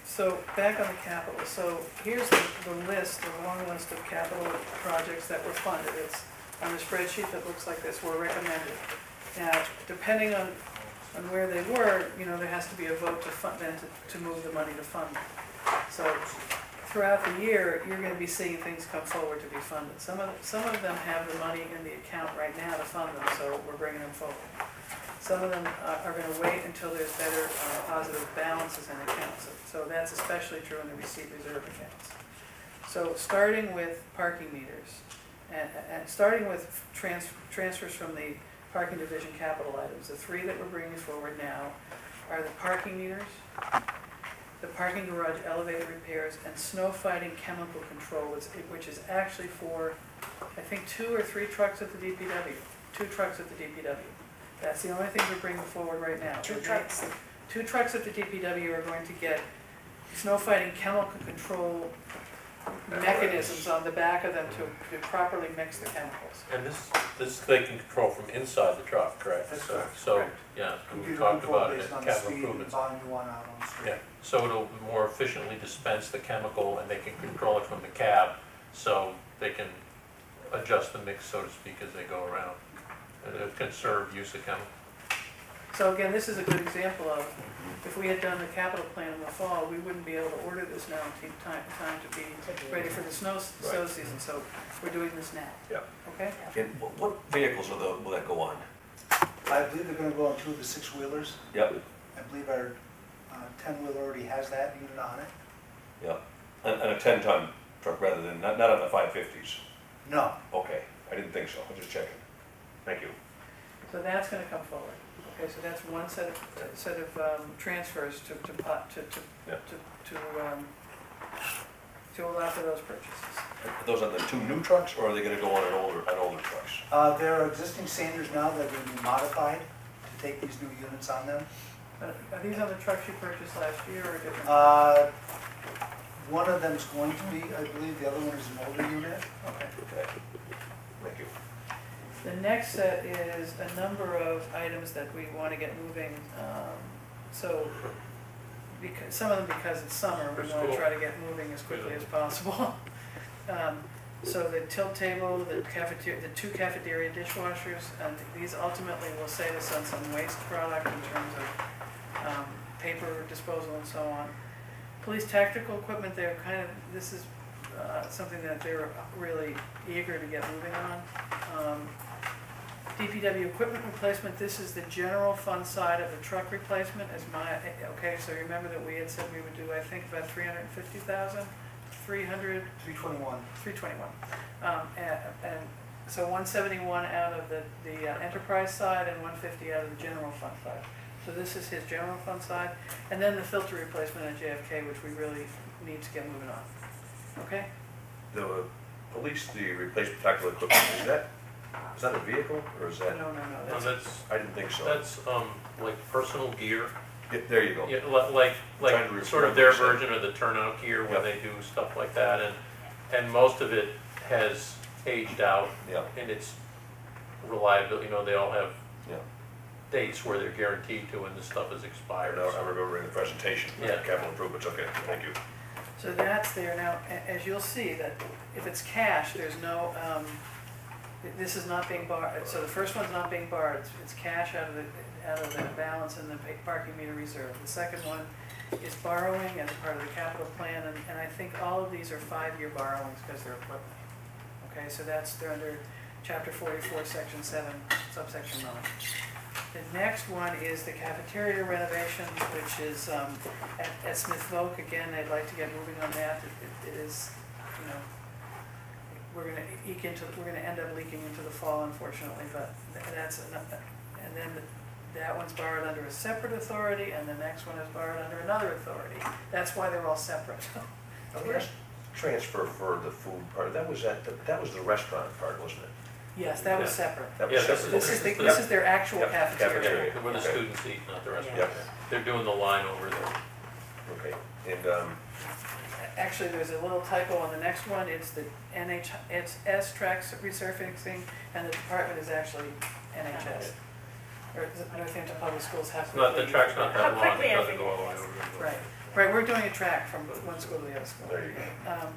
So back on the capital, so here's the list, the long list of capital projects that were funded. It's on the spreadsheet that looks like this, were recommended. Now, depending on where they were, there has to be a vote to fund, then to move the money to fund them. So throughout the year, you're gonna be seeing things come forward to be funded. Some of them have the money in the account right now to fund them, so we're bringing them forward. Some of them are gonna wait until there's better positive balances in accounts. So that's especially true in the receipt reserve accounts. So starting with parking meters, and starting with transfers from the parking division capital items, the 3 that we're bringing forward now are the parking meters, the parking garage elevator repairs, and snow fighting chemical control, which is actually for, I think, 2 or 3 trucks at the DPW. 2 trucks at the DPW. That's the only thing we're bringing forward right now. 2 trucks. 2 trucks at the DPW are going to get snow fighting chemical control mechanisms on the back of them to properly mix the chemicals. And this they can control from inside the truck, correct? That's So- correct. So, Correct. yeah, and we Computer talked control about it based at on the capital speed and improvements. volume you want out on the street. Yeah, so it'll more efficiently dispense the chemical and they can control it from the cab, so they can adjust the mix, so to speak, as they go around. A conserved use account. So again, this is a good example of, if we had done the capital plan in the fall, we wouldn't be able to order this now in time to be ready for the snow season, so we're doing this now, Yeah. okay? And what vehicles will that go on? I believe they're gonna go on 2 of the 6-wheelers. Yep. I believe our 10-wheeler already has that unit on it. Yeah. And a 10-ton truck rather than, not on the 550s? No, Okay, I didn't think so, I'm just checking. Thank you. So that's gonna come forward. Okay, so that's one set of transfers to Yeah. allow for those purchases. Are those on the 2 new trucks, or are they gonna go on older trucks? there are existing Sanders now that are gonna be modified to take these new units on them. Are these on the trucks you purchased last year or different? One of them's going to be, I believe, the other one is an older unit. Okay. Okay, thank you. The next set is a number of items that we want to get moving. So, because, some of them because it's summer, we For want to school. try to get moving as quickly as possible. So the tilt table, the 2 cafeteria dishwashers, and these ultimately will save us on some waste product in terms of paper disposal and so on. Police tactical equipment, this is something that they're really eager to get moving on. DPW equipment replacement, this is the general fund side of the truck replacement okay, so remember that we had said we would do, I think, about 350,000, 321. 321. And so 171 out of the enterprise side and 150 out of the general fund side. So this is his general fund side, and then the filter replacement at JFK, which we really need to get moving on. Okay? The police, the replacement tactical equipment, is that a vehicle, or is that? No, No, that's, I didn't think so. that's like personal gear. Yeah, there you go. Yeah, Trying to like sort of their represent. version of the turnout gear when Yep. they do stuff like that, and most of it has aged out Yeah, in its reliability. They all have yeah. dates where they're guaranteed to, and this stuff is I expired. remember in the presentation, Yeah. capital improvements, okay, thank you. so that's there. Now, as you'll see, that if it's cash, there's no, this is not being borrowed, so the first one's not being borrowed, it's cash out of the balance in the parking meter reserve. The second one is borrowing as part of the capital plan, and I think all of these are 5-year borrowings because they're equipment. Okay, so they're under chapter 44, section 7, subsection 9. The next one is the cafeteria renovations, which is at Smith Voc. Again, they'd like to get moving on that. It is, we're gonna end up leaking into the fall, unfortunately, but that's enough. And then that one's borrowed under a separate authority, and the next one is borrowed under another authority. That's why they're all separate. The rest transfer for the food part, that was the restaurant part, wasn't it? Yes, that was Yeah. separate. That Yeah, was separate. This is their actual Yep, cafeteria. cafeteria. Where the Okay. students eat, not the restaurant. Yep. They're doing the line over there. Okay, and, Actually, there's a little typo on the next one. It's the NHS tracks resurfacing, and the department is actually NHS. Or Northampton Public Schools have to. The track's not How that long, quickly it I doesn't go forget, all the way yes. over. Right, we're doing a track from one school to the other school. there you go.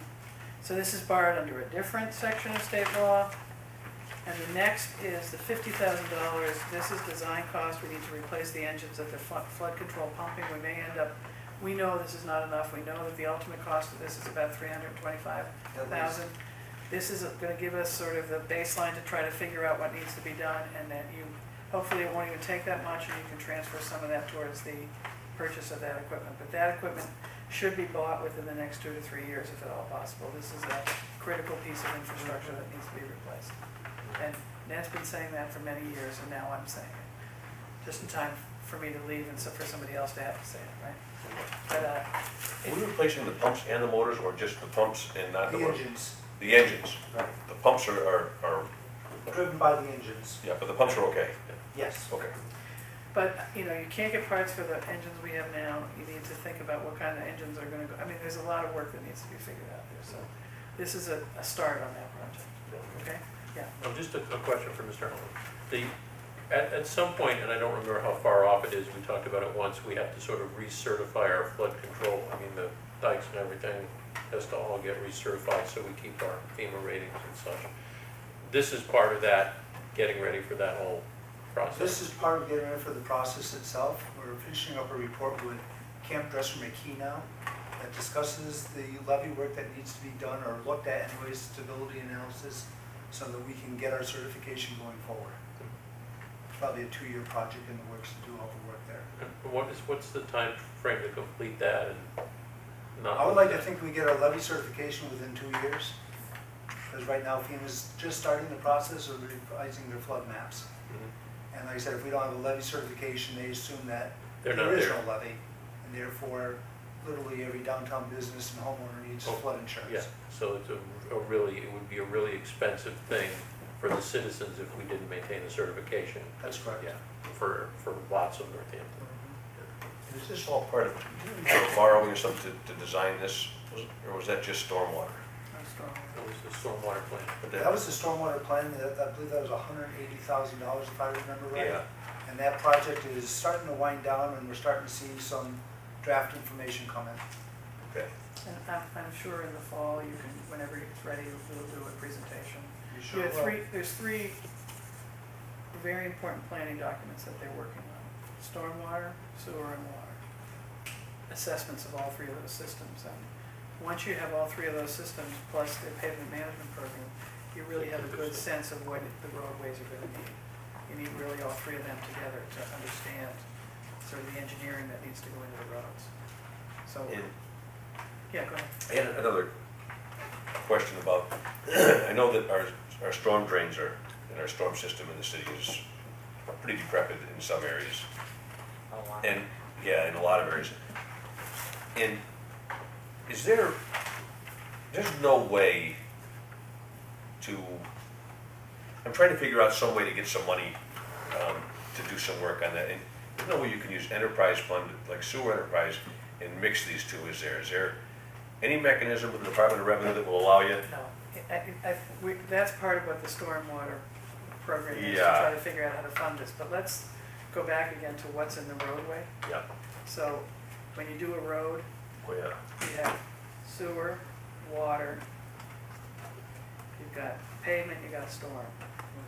So this is borrowed under a different section of state law. And the next is the $50,000. This is design cost. We need to replace the engines at the flood control pumping. We know this is not enough. We know that the ultimate cost of this is about $325,000. This is gonna give us sort of the baseline to try to figure out what needs to be done, and then hopefully it won't even take that much, and you can transfer some of that towards the purchase of that equipment. But that equipment should be bought within the next 2 to 3 years, if at all possible. This is a critical piece of infrastructure that needs to be replaced. And Ned's been saying that for many years, and now I'm saying it. Just in time for me to leave and for somebody else to have to say it, right? But, Are we replacing the pumps and the motors, or just the pumps and not the The motors? engines, The engines. right, The pumps are, driven by the engines, yeah, but the pumps are okay, yes. okay. But, you can't get parts for the engines we have now. You need to think about what kind of engines are gonna go, there's a lot of work that needs to be figured out there, so this is a start on that project, okay? Yeah. Just a question for Mr. Holman. At some point, and I don't remember how far off it is, we talked about it once, we have to sort of recertify our flood control. The dikes and everything has to all get recertified so we keep our FEMA ratings and such. this is part of that, getting ready for that whole process. This is part of getting ready for the process itself. We're finishing up a report with Camp Dresser McKee now that discusses the levee work that needs to be done or looked at anyways, stability analysis, so that we can get our certification going forward. Probably a 2-year project in the works to do all the work there. And what's the time frame to complete that and not? I would like to think we get our levee certification within 2 years, because right now FEMA's just starting the process of revising their flood maps. Mhm. And like I said, if we don't have a levee certification, they assume that They're not there is there. no levee. And therefore, literally every downtown business and homeowner needs Oh, flood insurance. Yeah, so it's it would be a really expensive thing for the citizens if we didn't maintain the certification. That's correct. Yeah, for lots of Northampton. Is this all part of, borrowing or something to design this, or was that just stormwater? That's strong. That was the stormwater plan. But That was the stormwater plan, I believe that was $180,000 if I remember right. Yeah, And that project is starting to wind down and we're starting to see some draft information come in. okay. And I'm sure in the fall, you can, whenever it's ready, we'll do a presentation. You You sure have will. there's three very important planning documents that they're working on: stormwater, sewer, and water. Assessments of all three of those systems. And once you have all three of those systems, plus the pavement management program, you really have a good sense of what the roadways are gonna need. You need really all three of them together to understand sort of the engineering that needs to go into the roads. So, And yeah, go ahead. I had another question about, I know that our storm drains and our storm system in the city is pretty decrepit in some areas. A lot. And, yeah, in a lot of areas. And there's no way to, I'm trying to figure out some way to get some money to do some work on that. And there's no way you can use enterprise fund, like sewer enterprise, and mix these two, is there? Is there any mechanism with the Department of Revenue that will allow you? No, that's part of what the stormwater program is, to Yeah. try to figure out how to fund this. But let's go back again to what's in the roadway. Yeah, So when you do a road, well, yeah. you have sewer, water, you've got pavement, you've got storm.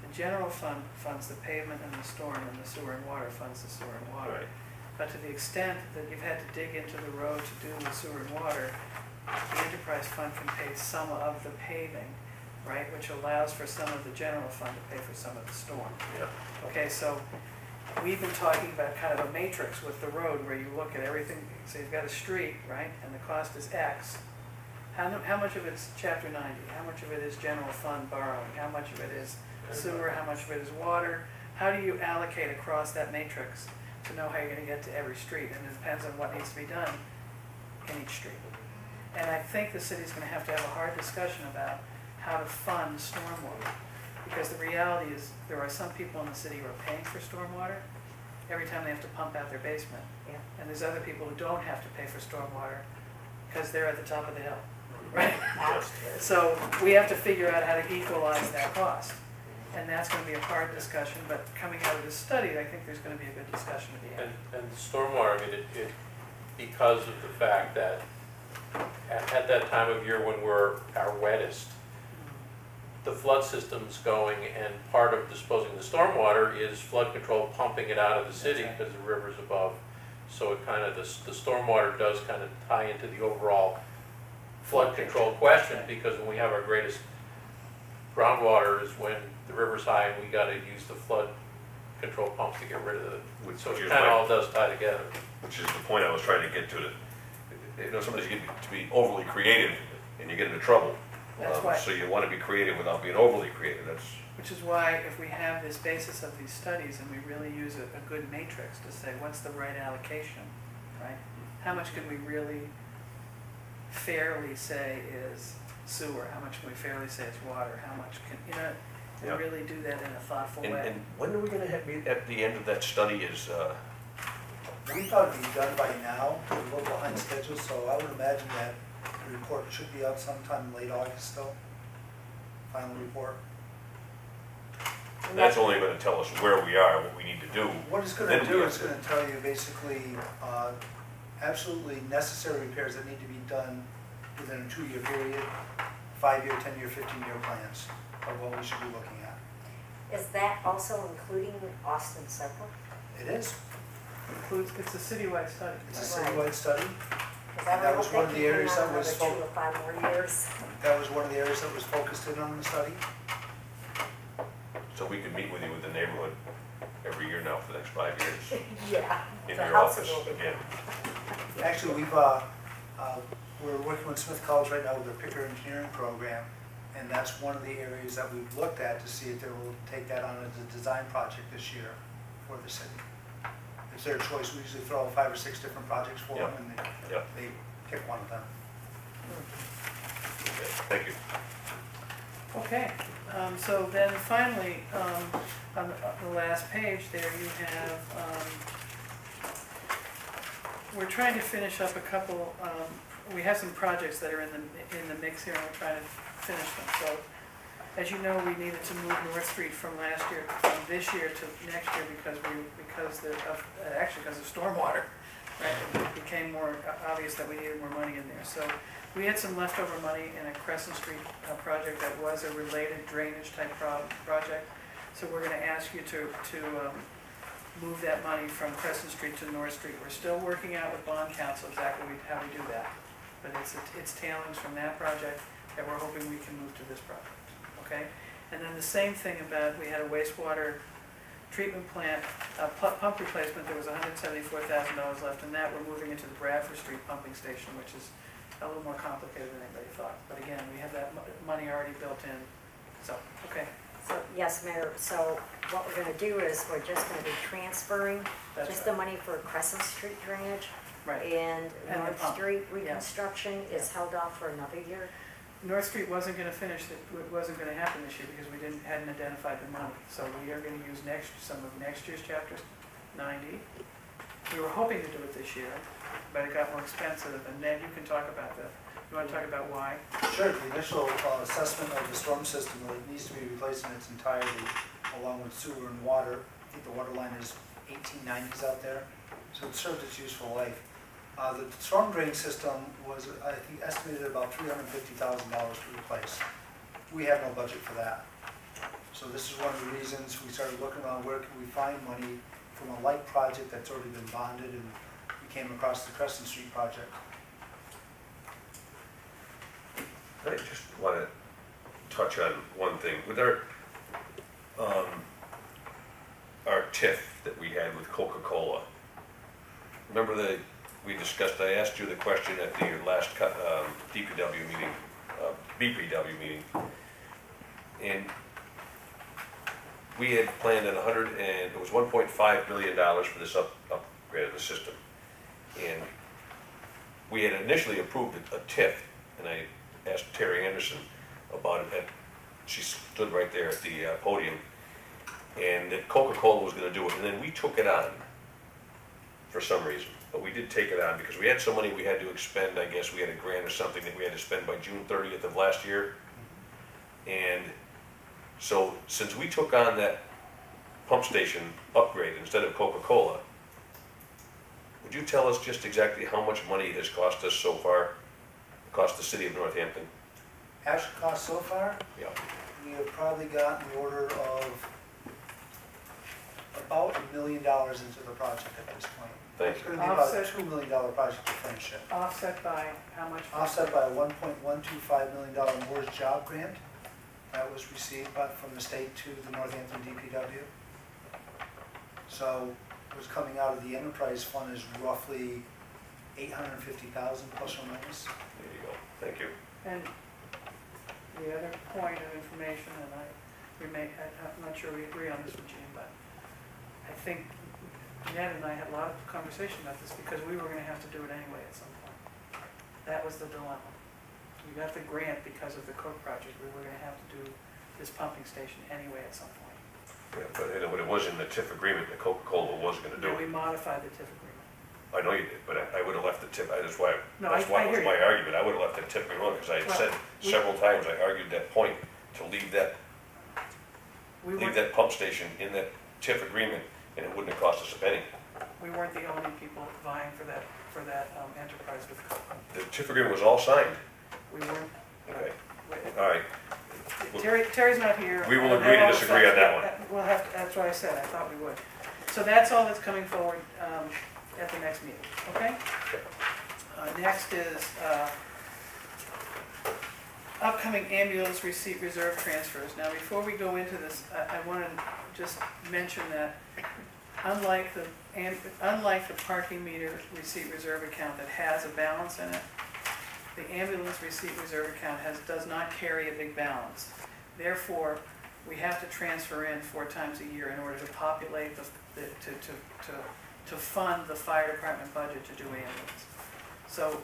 The general fund funds the pavement and the storm, and the sewer and water funds the sewer and water. Right. But to the extent that you've had to dig into the road to do the sewer and water, the enterprise fund can pay some of the paving, right, which allows for some of the general fund to pay for some of the storm. Yeah. Okay, so we've been talking about kind of a matrix with the road where you look at everything, so you've got a street, right, and the cost is X. How much of it's chapter 90? How much of it is general fund borrowing? How much of it is sewer? How much of it is water? How do you allocate across that matrix to know how you're gonna get to every street? And it depends on what needs to be done in each street. And I think the city's gonna have a hard discussion about how to fund stormwater. Because the reality is, there are some people in the city who are paying for stormwater every time they have to pump out their basement. Yeah. And there's other people who don't have to pay for stormwater because they're at the top of the hill, right? So we have to figure out how to equalize that cost. And that's gonna be a hard discussion, but coming out of this study, I think there's gonna be a good discussion at the end. And stormwater, I mean, it, because of the fact that at that time of year when we're our wettest, the flood system's going, and part of disposing the stormwater is flood control, pumping it out of the city because the river's above. So it kind of, the stormwater does kind of tie into the overall flood control question, because when we have our greatest groundwater is when the river's high and we gotta use the flood control pumps to get rid of it. So it Which is kind of my- all does tie together. Which is the point I was trying to get to, that, you know, sometimes you get to be overly creative and you get into trouble. That's why- So you want to be creative without being overly creative, that's, Which is why if we have this basis of these studies and we really use a good matrix to say what's the right allocation, right? How much can we really fairly say is sewer? How much can we fairly say is water? How much can, you know, Yeah. and really do that in a thoughtful way. and when are we gonna have, meet at the end of that study is, We thought it'd be done by now, we're a little behind schedule, so I would imagine that the report should be out sometime late August still. Final report. that's only gonna tell us where we are, what we need to do. What it's Then gonna we do have is to- gonna tell you basically, absolutely necessary repairs that need to be done within a 2-year period, 5-year, 10-year, 15-year plans of what we should be looking at. Is that also including Austin Circle? It is. Includes, it's a citywide study. It's a Right. citywide study. Because I That don't was one of think the you can areas have that was another 2 or 5 more years. That was one of the areas that was focused in on the study. So we could meet with you with the neighborhood every year now for the next 5 years Yeah. in the your house office will be- again. Actually, we're working with Smith College right now with their Picker Engineering program, and that's one of the areas that we've looked at to see if they will take that on as a design project this year for the city. It's their choice. We usually throw 5 or 6 different projects for them, and Yep. they pick one of them. Okay, thank you. Okay, so then finally, on the last page there, you have, we're trying to finish up a couple, we have some projects that are in the mix here, and we're trying to finish them. So, as you know, we needed to move North Street from this year to next year because of stormwater, right? It became more obvious that we needed more money in there. So we had some leftover money in a Crescent Street project that was a related drainage type project. So we're gonna ask you to move that money from Crescent Street to North Street. We're still working out with bond council exactly how we do that. But it's tailings from that project that we're hoping we can move to this project, okay? And then the same thing about, we had a wastewater treatment plant, pump replacement, there was $174,000 left in that. We're moving into the Bradford Street pumping station, which is a little more complicated than anybody thought. But again, we have that money already built in, so, okay. So, yes, Mayor, so what we're gonna do is we're just gonna be transferring That's just right. the money for Crescent Street drainage. Right. And And the North pump, Street yeah. reconstruction is held off for another year. North Street wasn't gonna finish, it wasn't gonna happen this year because we hadn't identified the money. So we are gonna use some of next year's chapters 90. We were hoping to do it this year, but it got more expensive, and Ned, you can talk about that. You wanna talk about why? Sure, the initial assessment of the storm system, it needs to be replaced in its entirety, along with sewer and water. I think the water line is 1890s out there, so it served its useful life. The storm drain system was, I think, estimated at about $350,000 to replace. We have no budget for that. So this is one of the reasons we started looking around where can we find money from a light project that's already been bonded, and we came across the Crescent Street project. I just want to touch on one thing. With our TIF that we had with Coca-Cola, remember we discussed, I asked you the question at the last DPW meeting, BPW meeting, and we had planned at it was $1.5 million for this upgrade of the system. And we had initially approved a TIF, and I asked Terry Anderson about it. She stood right there at the podium, and that Coca-Cola was going to do it, and then we took it on for some reason. But we did take it on because we had some money we had to expend. I guess we had a grant or something that we had to spend by June 30th of last year. And so since we took on that pump station upgrade instead of Coca-Cola, would you tell us just exactly how much money it has cost us so far, cost the city of Northampton? Actual cost so far, Yeah. we have probably gotten the order of about $1 million into the project at this point. Thank It's you. going to be about a Offset. $2 million project to finish it. Offset by how much? Offset by a $1.125 million Moore's job grant that was received from the state to the Northampton DPW. So what's coming out of the enterprise fund is roughly $850,000 plus or minus. There you go. Thank you. And the other point of information, and I'm not sure we agree on this with Gene, but I think Ned and I had a lot of conversation about this because we were gonna have to do it anyway at some point. That was the dilemma. We got the grant because of the Coke project. We were gonna have to do this pumping station anyway at some point. Yeah, but it was in the TIF agreement that Coca-Cola was going to do Then we it. modified the TIF agreement. I know you did, but I would have left the TIF. That's why No, it I was hear my you. argument. I would have left the TIF alone because I had Well, said several times. I argued that point to leave that pump station in that TIF agreement, and it wouldn't have cost us a penny. We weren't the only people vying for that enterprise with Coke. The TIF agreement was all signed. We weren't. Okay. we- All right. Terry's not here. We will agree to disagree on that one. We'll have to, that's what I said, I thought we would. So that's all that's coming forward at the next meeting, okay? Next is upcoming ambulance receipt reserve transfers. Now, before we go into this, I want to just mention that unlike the parking meter receipt reserve account that has a balance in it, the ambulance receipt reserve account does not carry a big balance. Therefore, we have to transfer in 4 times a year in order to populate to fund the fire department budget to do ambulance. So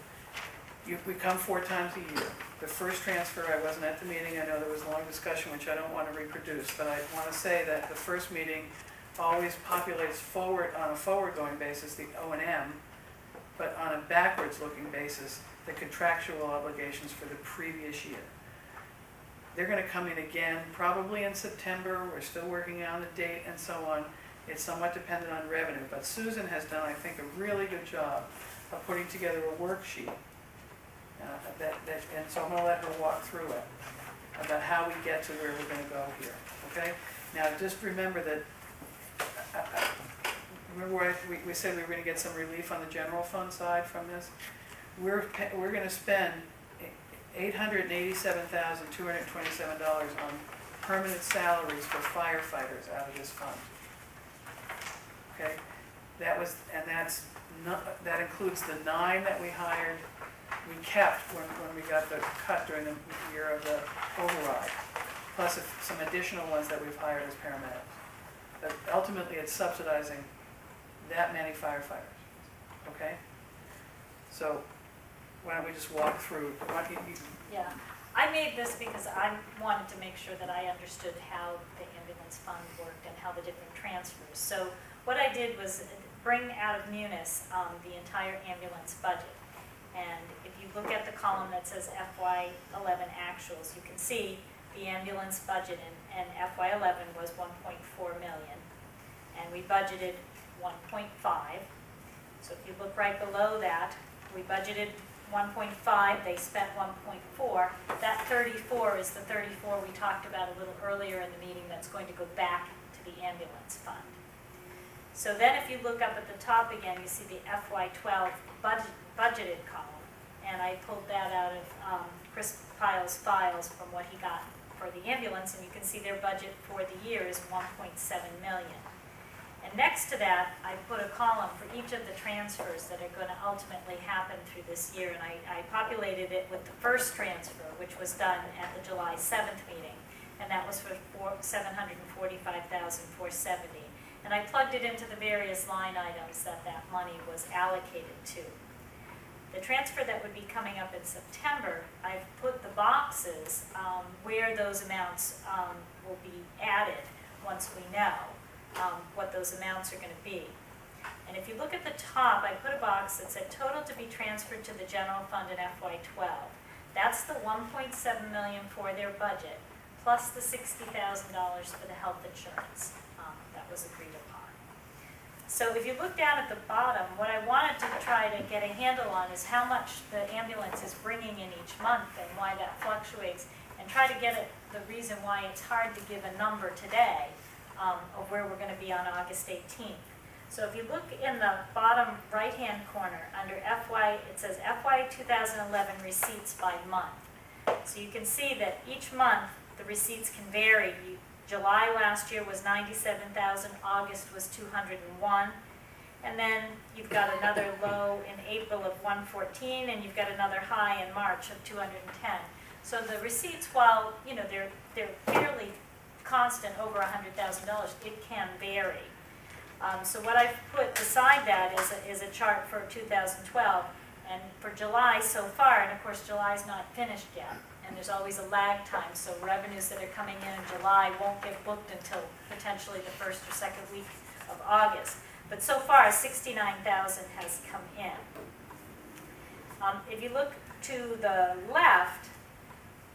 we come 4 times a year. The first transfer, I wasn't at the meeting, I know there was a long discussion which I don't want to reproduce, but I want to say that the first meeting always populates forward on a forward-going basis the O&M, but on a backwards-looking basis the contractual obligations for the previous year. They're going to come in again probably in September. We're still working on the date and so on. It's somewhat dependent on revenue, but Susan has done, I think, a really good job of putting together a worksheet. And so I'm going to let her walk through it about how we get to where we're going to go here. Okay? Now, just remember that. Remember where we said we were going to get some relief on the general fund side from this? We're going to spend $887,227 on permanent salaries for firefighters out of this fund. Okay, that includes the 9 that we hired. We kept when we got the cut during the year of the override, plus some additional ones that we've hired as paramedics. But ultimately, it's subsidizing that many firefighters. Okay, so why don't we just walk through? Yeah, I made this because I wanted to make sure that I understood how the ambulance fund worked and how the different transfers. So what I did was bring out of Munis the entire ambulance budget. And if you look at the column that says FY11 actuals, you can see the ambulance budget in FY11 was 1.4 million. And we budgeted 1.5. So if you look right below that, we budgeted 1.5, they spent 1.4. That 34 is the 34 we talked about a little earlier in the meeting that's going to go back to the ambulance fund. So then if you look up at the top again, you see the FY12 budgeted column. And I pulled that out of Chris Pyle's files from what he got for the ambulance, and you can see their budget for the year is 1.7 million. And next to that, I put a column for each of the transfers that are going to ultimately happen through this year. And I populated it with the first transfer, which was done at the July 7th meeting. And that was for $745,470. And I plugged it into the various line items that money was allocated to. The transfer that would be coming up in September, I've put the boxes where those amounts will be added once we know what those amounts are going to be. And if you look at the top, I put a box that said total to be transferred to the general fund in FY12. That's the 1.7 million for their budget, plus the $60,000 for the health insurance that was agreed upon. So if you look down at the bottom, what I wanted to try to get a handle on is how much the ambulance is bringing in each month and why that fluctuates, and try to get at the reason why it's hard to give a number today of where we're going to be on August 18th. So if you look in the bottom right-hand corner under FY, it says FY 2011 receipts by month. So you can see that each month the receipts can vary. July last year was 97,000, August was 201, and then you've got another low in April of 114, and you've got another high in March of 210. So the receipts, while they're fairly constant over $100,000, it can vary. So what I've put beside that is a chart for 2012, and for July so far, and of course July's not finished yet, and there's always a lag time, so revenues that are coming in July won't get booked until potentially the first or second week of August. But so far, 69,000 has come in. If you look to the left,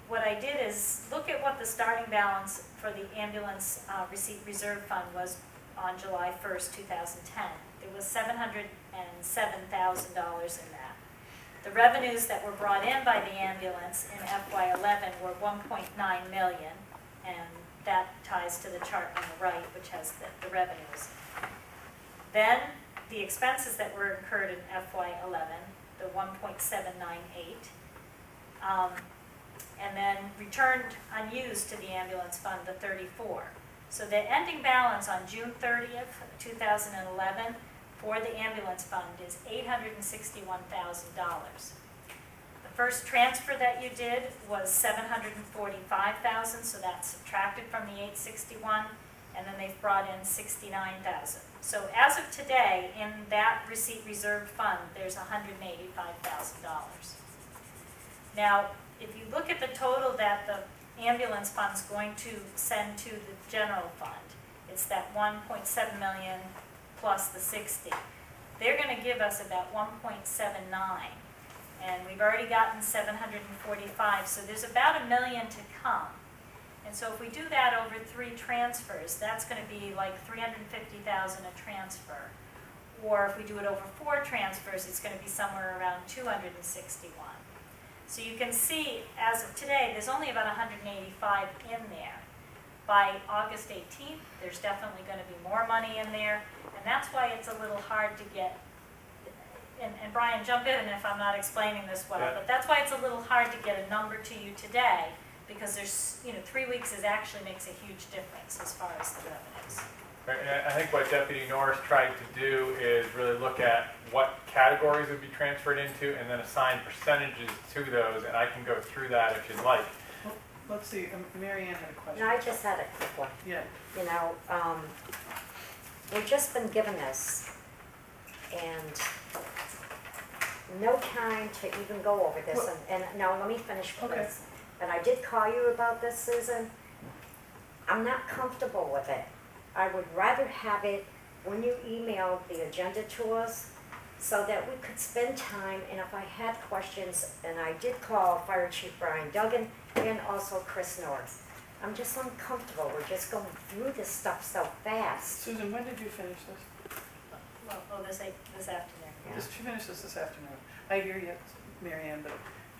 what I did is look at what the starting balance for the ambulance receipt reserve fund was on July 1st, 2010. There was $707,000 in that. The revenues that were brought in by the ambulance in FY11 were 1.9 million, and that ties to the chart on the right, which has the revenues. Then the expenses that were incurred in FY11, the 1.798, and then returned unused to the ambulance fund, the 34. So the ending balance on June 30th, 2011, for the ambulance fund is $861,000. The first transfer that you did was $745,000, so that's subtracted from the 861, and then they've brought in $69,000. So as of today, in that receipt reserve fund, there's $185,000. Now, if you look at the total that the ambulance fund's going to send to the general fund, it's that 1.7 million plus the 60. They're going to give us about 1.79, and we've already gotten 745, so there's about $1 million to come. And so if we do that over 3 transfers, that's going to be like $350,000 a transfer. Or if we do it over 4 transfers, it's going to be somewhere around $261. So you can see, as of today, there's only about 185 in there. By August 18th, there's definitely going to be more money in there, and that's why it's a little hard to get, and Brian, jump in if I'm not explaining this well, Yeah. but that's why it's a little hard to get a number to you today, because there's, 3 weeks actually makes a huge difference as far as the revenues. Right, and I think what Deputy Norris tried to do is really look at what categories would be transferred into and then assign percentages to those, and I can go through that if you'd like. Well, let's see, Mary Ann had a question. And I just had a quick one. Yeah, We've just been given this, and no time to even go over this, Well- and no, let me finish, please. Okay. And I did call you about this, Susan. I'm not comfortable with it. I would rather have it when you email the agenda to us, so that we could spend time, and if I had questions, and I did call Fire Chief Brian Duggan and also Chris Norris. I'm just uncomfortable, we're just going through this stuff so fast. Susan, when did you finish this? Well, this afternoon. Yeah. She finished this afternoon. I hear you, Mary Ann, but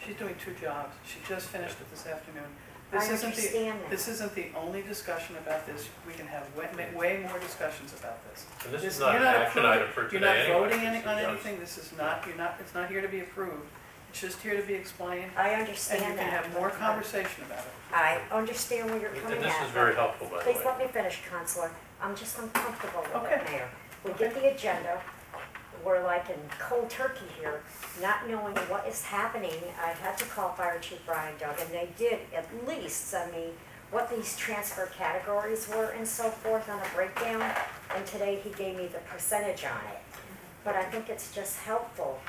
she's doing 2 jobs. She just finished it this afternoon. I understand that. This isn't the only discussion about this. We can have way more discussions about this. And this is This- not an you're action approving- item for You're today not anyway. voting This is on just- anything. This is not, it's not here to be approved. It's just here to be explained, I and understand you that. can have more conversation about it. I understand where you're coming And at. this is very helpful, by the Please way. let me finish, Counselor. I'm just uncomfortable with Okay. it, Mayor. We get the agenda, we're like in cold turkey here, not knowing what is happening. I had to call Fire Chief Brian Duggan. They did at least send me what these transfer categories were and so forth on a breakdown, and today he gave me the percentage on it. But I think it's just helpful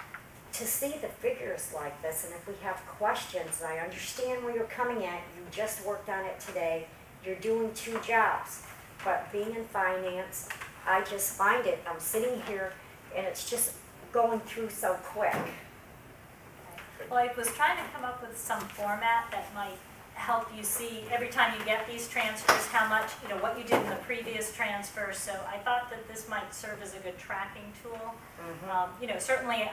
to see the figures like this, and if we have questions, I understand where you're coming at, you just worked on it today, you're doing 2 jobs, but being in finance, I just find it, I'm sitting here, and it's just going through so quick. Well, I was trying to come up with some format that might help you see every time you get these transfers, how much, what you did in the previous transfer. So I thought that this might serve as a good tracking tool. Certainly,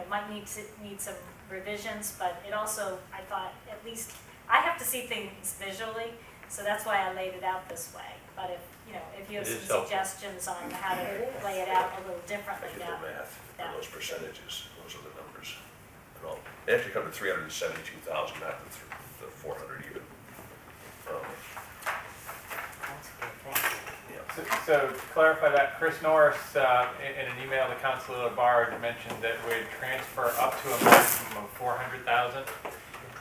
might need some revisions, but it also, I thought, at least, I have to see things visually, so that's why I laid it out this way. But if you have It some is helpful. suggestions on how to lay it out a little differently, I did that the math that on those would be percentages, those are the numbers. And all, they actually come to 372,000, not the 400 even. That's good, thank you. Yeah. So to clarify that, Chris Norris, in an email to Councilor Labarge, mentioned that we'd transfer up to a maximum of 400,000.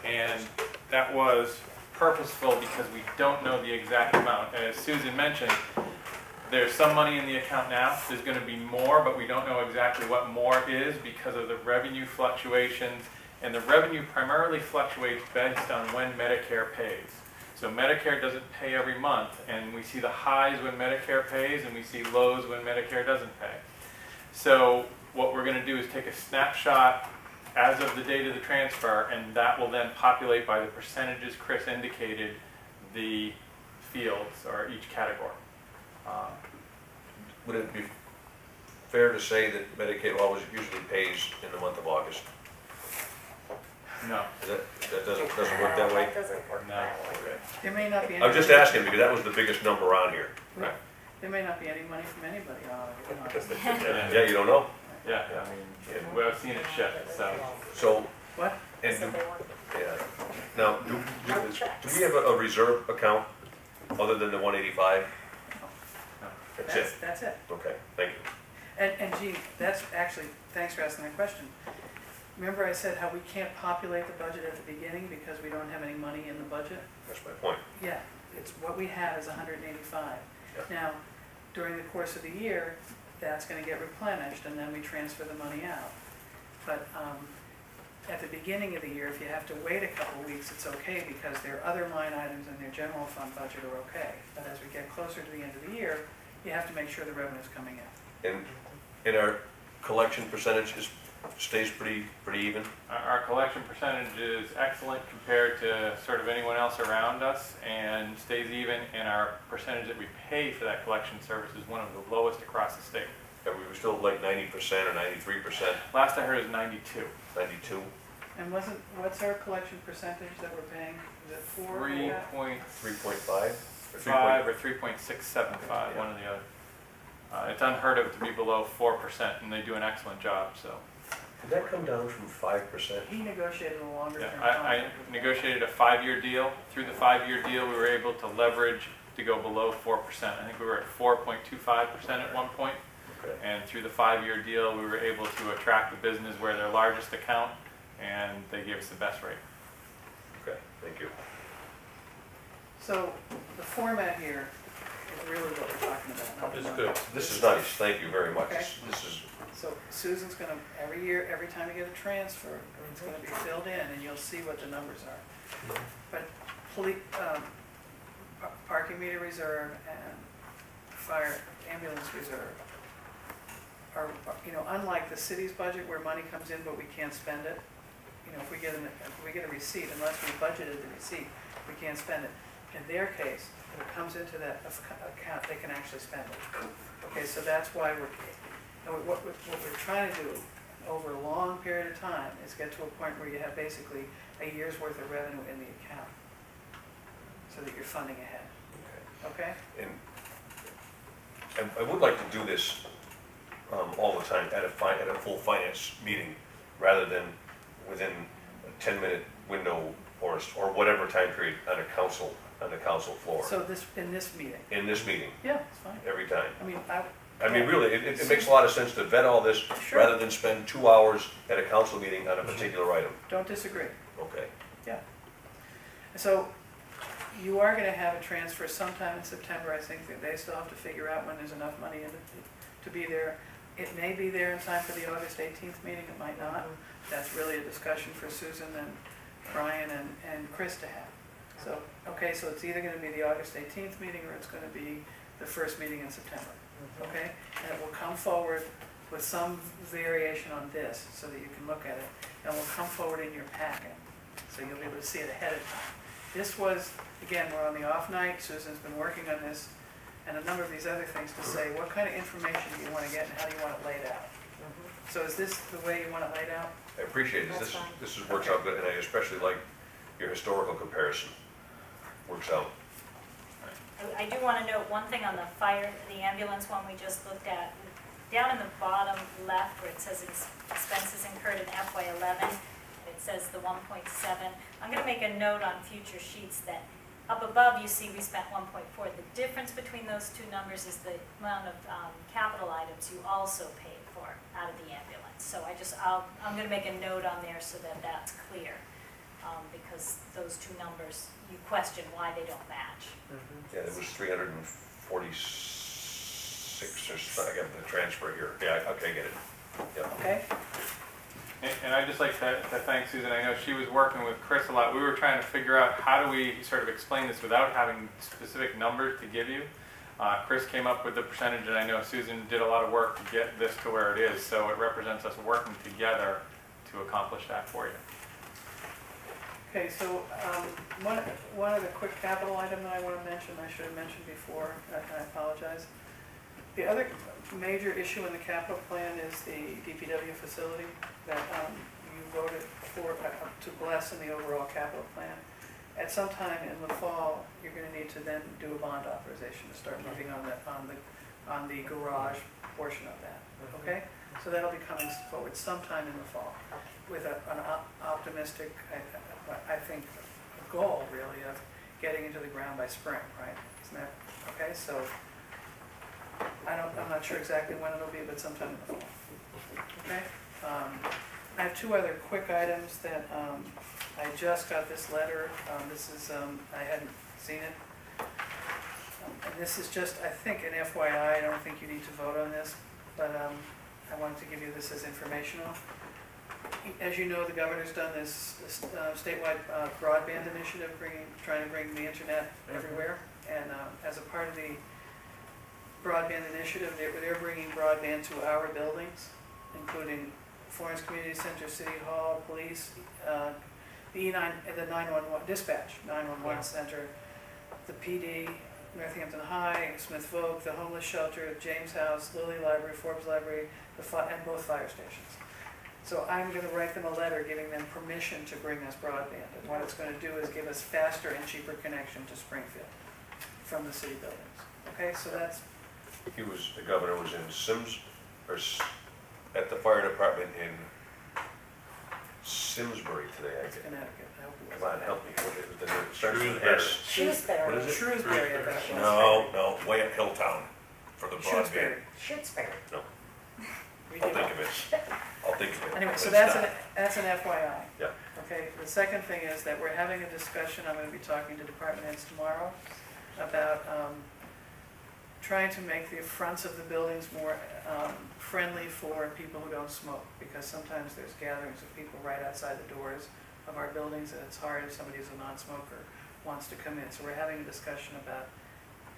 And that was purposeful because we don't know the exact amount. And as Susan mentioned, there's some money in the account now. There's going to be more, but we don't know exactly what more is because of the revenue fluctuations. And the revenue primarily fluctuates based on when Medicare pays. So Medicare doesn't pay every month, and we see the highs when Medicare pays, and we see lows when Medicare doesn't pay. So what we're going to do is take a snapshot as of the date of the transfer, and that will then populate by the percentages Chris indicated the fields or each category. Would it be fair to say that Medicaid always usually pays in the month of August? No, That doesn't work that way? That doesn't work No. that way. There may not be any. I was just asking because that was the biggest number on here. right. There may not be any money from anybody, you know. Yeah, you don't know? Yeah, I mean, I've seen it shift, so. So, What? and So do, they want yeah, now, do no checks. we have a reserve account other than the 185? That's it? That's it. Okay, thank you. And Gene, that's actually, thanks for asking that question. Remember I said how we can't populate the budget at the beginning because we don't have any money in the budget? That's my point. Yeah, it's, what we have is 185. Yeah. Now, during the course of the year, that's gonna get replenished and then we transfer the money out. But, at the beginning of the year, if you have to wait a couple weeks, it's okay because their other line items in their general fund budget are okay. But as we get closer to the end of the year, you have to make sure the revenue's coming in. And our collection percentage stays pretty even? Our collection percentage is excellent compared to sort of anyone else around us and stays even, and our percentage that we pay for that collection service is one of the lowest across the state. And we were still like 90% or 93%, Last I heard is 92. 92? And what's our collection percentage that we're paying? Is it 4? 3.5? 3.5 or 3.675, one or the other. It's unheard of to be below 4%, and they do an excellent job, so. Did that come down from 5%? He negotiated a longer term Yeah, I contract. negotiated a 5-year deal. Through the 5-year deal, we were able to leverage to go below 4%. I think we were at 4.25% at one point. Okay. And through the 5-year deal, we were able to attract the business where their largest account, and they gave us the best rate. Okay, thank you. So the format here is really what we're talking about. not the It's number. good. This is nice, thank you very much. Okay. This is, So Susan's gonna, every year, every time you get a transfer, it's gonna be filled in and you'll see what the numbers are. But parking meter reserve and fire ambulance reserve are, you know, unlike the city's budget where money comes in but we can't spend it. You know, if we get a receipt, unless we budgeted the receipt, we can't spend it. In their case, if it comes into that account, they can actually spend it. Okay, so that's why what we're trying to do over a long period of time is get to a point where you have basically a year's worth of revenue in the account, so that you're funding ahead, okay? and I would like to do this all the time at a full finance meeting, rather than within a 10-minute window or whatever time period on the council floor. So in this meeting? In this meeting, Yeah, it's fine. every time. I mean, Really, it makes a lot of sense to vet all this, Sure. rather than spend 2 hours at a council meeting on a particular item. don't disagree. Okay, So you are gonna have a transfer sometime in September. I think that they still have to figure out when there's enough money in it to be there. It may be there in time for the August 18th meeting, it might not. That's really a discussion for Susan and Brian and Chris to have. So, okay, so it's either gonna be the August 18th meeting or it's gonna be the first meeting in September, okay? And it will come forward with some variation on this so that you can look at it. And will come forward in your packet, so you'll be able to see it ahead of time. This was, again, we're on the off night, Susan's been working on this, and a number of these other things to say, what kind of information do you want to get and how do you want it laid out? So is this the way you want it laid out? I appreciate it. That's fine. This works out good, and I especially like your historical comparison. Works out. I do want to note one thing on the ambulance one we just looked at. Down in the bottom left where it says expenses incurred in FY11, it says the 1.7. I'm going to make a note on future sheets that up above you see we spent 1.4. The difference between those two numbers is the amount of capital items you also paid for out of the ambulance. So I'm going to make a note on there so that that's clear, because those two numbers, you question why they don't match. Yeah, it was 346 or something. I got the transfer here. Yeah, okay, I get it. Yeah. Okay? And I'd just like to thank Susan. I know she was working with Chris a lot. We were trying to figure out how do we sort of explain this without having specific numbers to give you. Chris came up with the percentage, and I know Susan did a lot of work to get this to where it is. So it represents us working together to accomplish that for you. Okay, so one other quick capital item that I want to mention, I should have mentioned before, and I apologize. The other major issue in the capital plan is the DPW facility that you voted for, to bless in the overall capital plan. At some time in the fall, you're gonna need to then do a bond authorization to start moving on the garage portion of that, okay? So that'll be coming forward sometime in the fall with an optimistic, I think, goal really of getting into the ground by spring, right? Isn't that, okay, so I'm not sure exactly when it'll be, but sometime in the fall, okay? I have two other quick items that, I just got this letter, this is, I hadn't seen it. And this is just, I think, an FYI, I don't think you need to vote on this, but I wanted to give you this as informational. As you know, the governor's done this statewide broadband initiative, trying to bring the internet everywhere. And as a part of the broadband initiative, they're bringing broadband to our buildings, including Florence Community Center, City Hall, police, the 911 dispatch, 911 center, the PD, Northampton High, Smith Vogue, the homeless shelter, James House, Lilly Library, Forbes Library, and both fire stations. So I'm going to write them a letter giving them permission to bring us broadband. And what it's going to do is give us faster and cheaper connection to Springfield from the city buildings. Okay, so that's, The governor was in at the fire department in Simsbury today, I that's guess. Connecticut. I hope it Come on, wasn't help me, that. what is it, it starts with an S. Shrewsbury. What is it? Shrewsbury, I bet it was. No, way up Hilltown for the broadband. Shrewsbury. Shutesbury. We I'll did- think of it. I'll think of it. Anyway, but so it's that's an not. FYI. Yeah. Okay, the second thing is that we're having a discussion, I'm gonna be talking to department heads tomorrow about trying to make the fronts of the buildings more friendly for people who don't smoke, because sometimes there's gatherings of people right outside the doors of our buildings, and it's hard if somebody who's a non-smoker wants to come in. So we're having a discussion about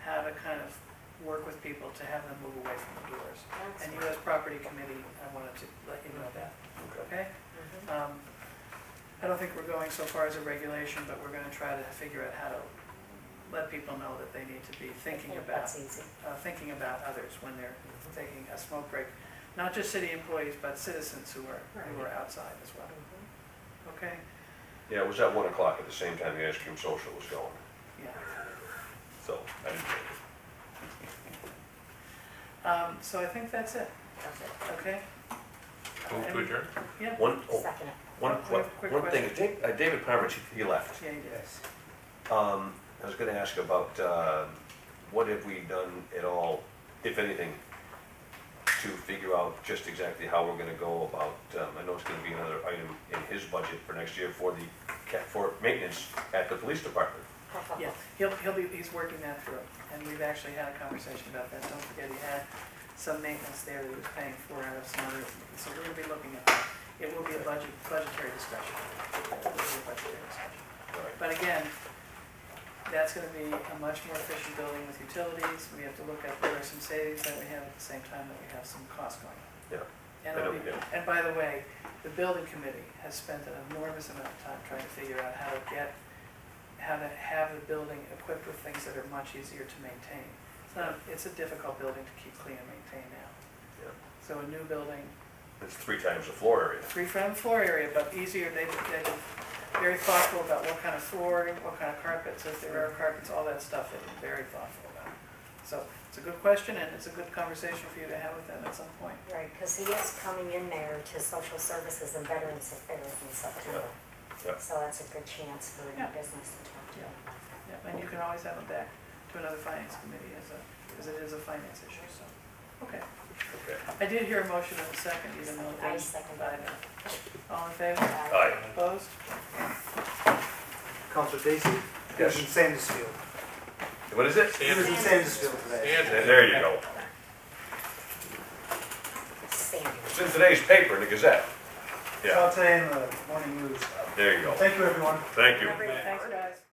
how to kind of work with people to have them move away from the doors. That's And fine. US Property Committee, I wanted to let you know that, okay? Mhm. I don't think we're going so far as a regulation, but we're gonna try to figure out how to let people know that they need to be thinking about, That's easy. thinking about others when they're taking a smoke break. Not just city employees, but citizens who are outside as well, Mhm. okay? Yeah, it was at 1 o'clock at the same time the ice cream social was going, Yeah. so I didn't make it. So I think that's it, Perfect. okay? Move to adjourn? Yeah, Second it. One Quick thing, David Palmer, he left. yeah, you did. Yes. I was gonna ask about, what have we done at all, if anything, to figure out just exactly how we're gonna go about, I know it's gonna be another item in his budget for next year for for maintenance at the police department. Yeah, he's working that through, and we've actually had a conversation about that. Don't forget, he had some maintenance there that he was paying for out of some other, so we're gonna be looking at that. It will be a budgetary discussion. It will be a budgetary discussion. Right. But again, that's gonna be a much more efficient building with utilities. We have to look at, there are some savings that we have at the same time that we have some costs going up. Yeah. And, I know it'll be- we do. and by the way, the building committee has spent an enormous amount of time trying to figure out how to have the building equipped with things that are much easier to maintain. It's a difficult building to keep clean and maintain now. Yeah. So a new building, It's 3 times the floor area. free from floor area, but easier, they're very thoughtful about what kind of flooring, what kind of carpets, if there are carpets, all that stuff, they're very thoughtful about. So it's a good question, and it's a good conversation for you to have with them at some point. Right, because he is coming in there to social services and veterans affairs in September. Yeah. So that's a good chance for Yeah. new business to talk to him. Yeah, and you can always have them back to another finance committee because it is a finance issue, so, okay. Okay. I did hear a motion in a second, even though. I second that. All in favor? Aye. Opposed? Counselor Dacey? He was in Sandusfield. What is it? He was in Sandusfield today. There you go. Sandy. It's in today's paper, in the Gazette. Saw today in the morning news. There you go. Thank you, everyone. Thank you. Thanks, guys.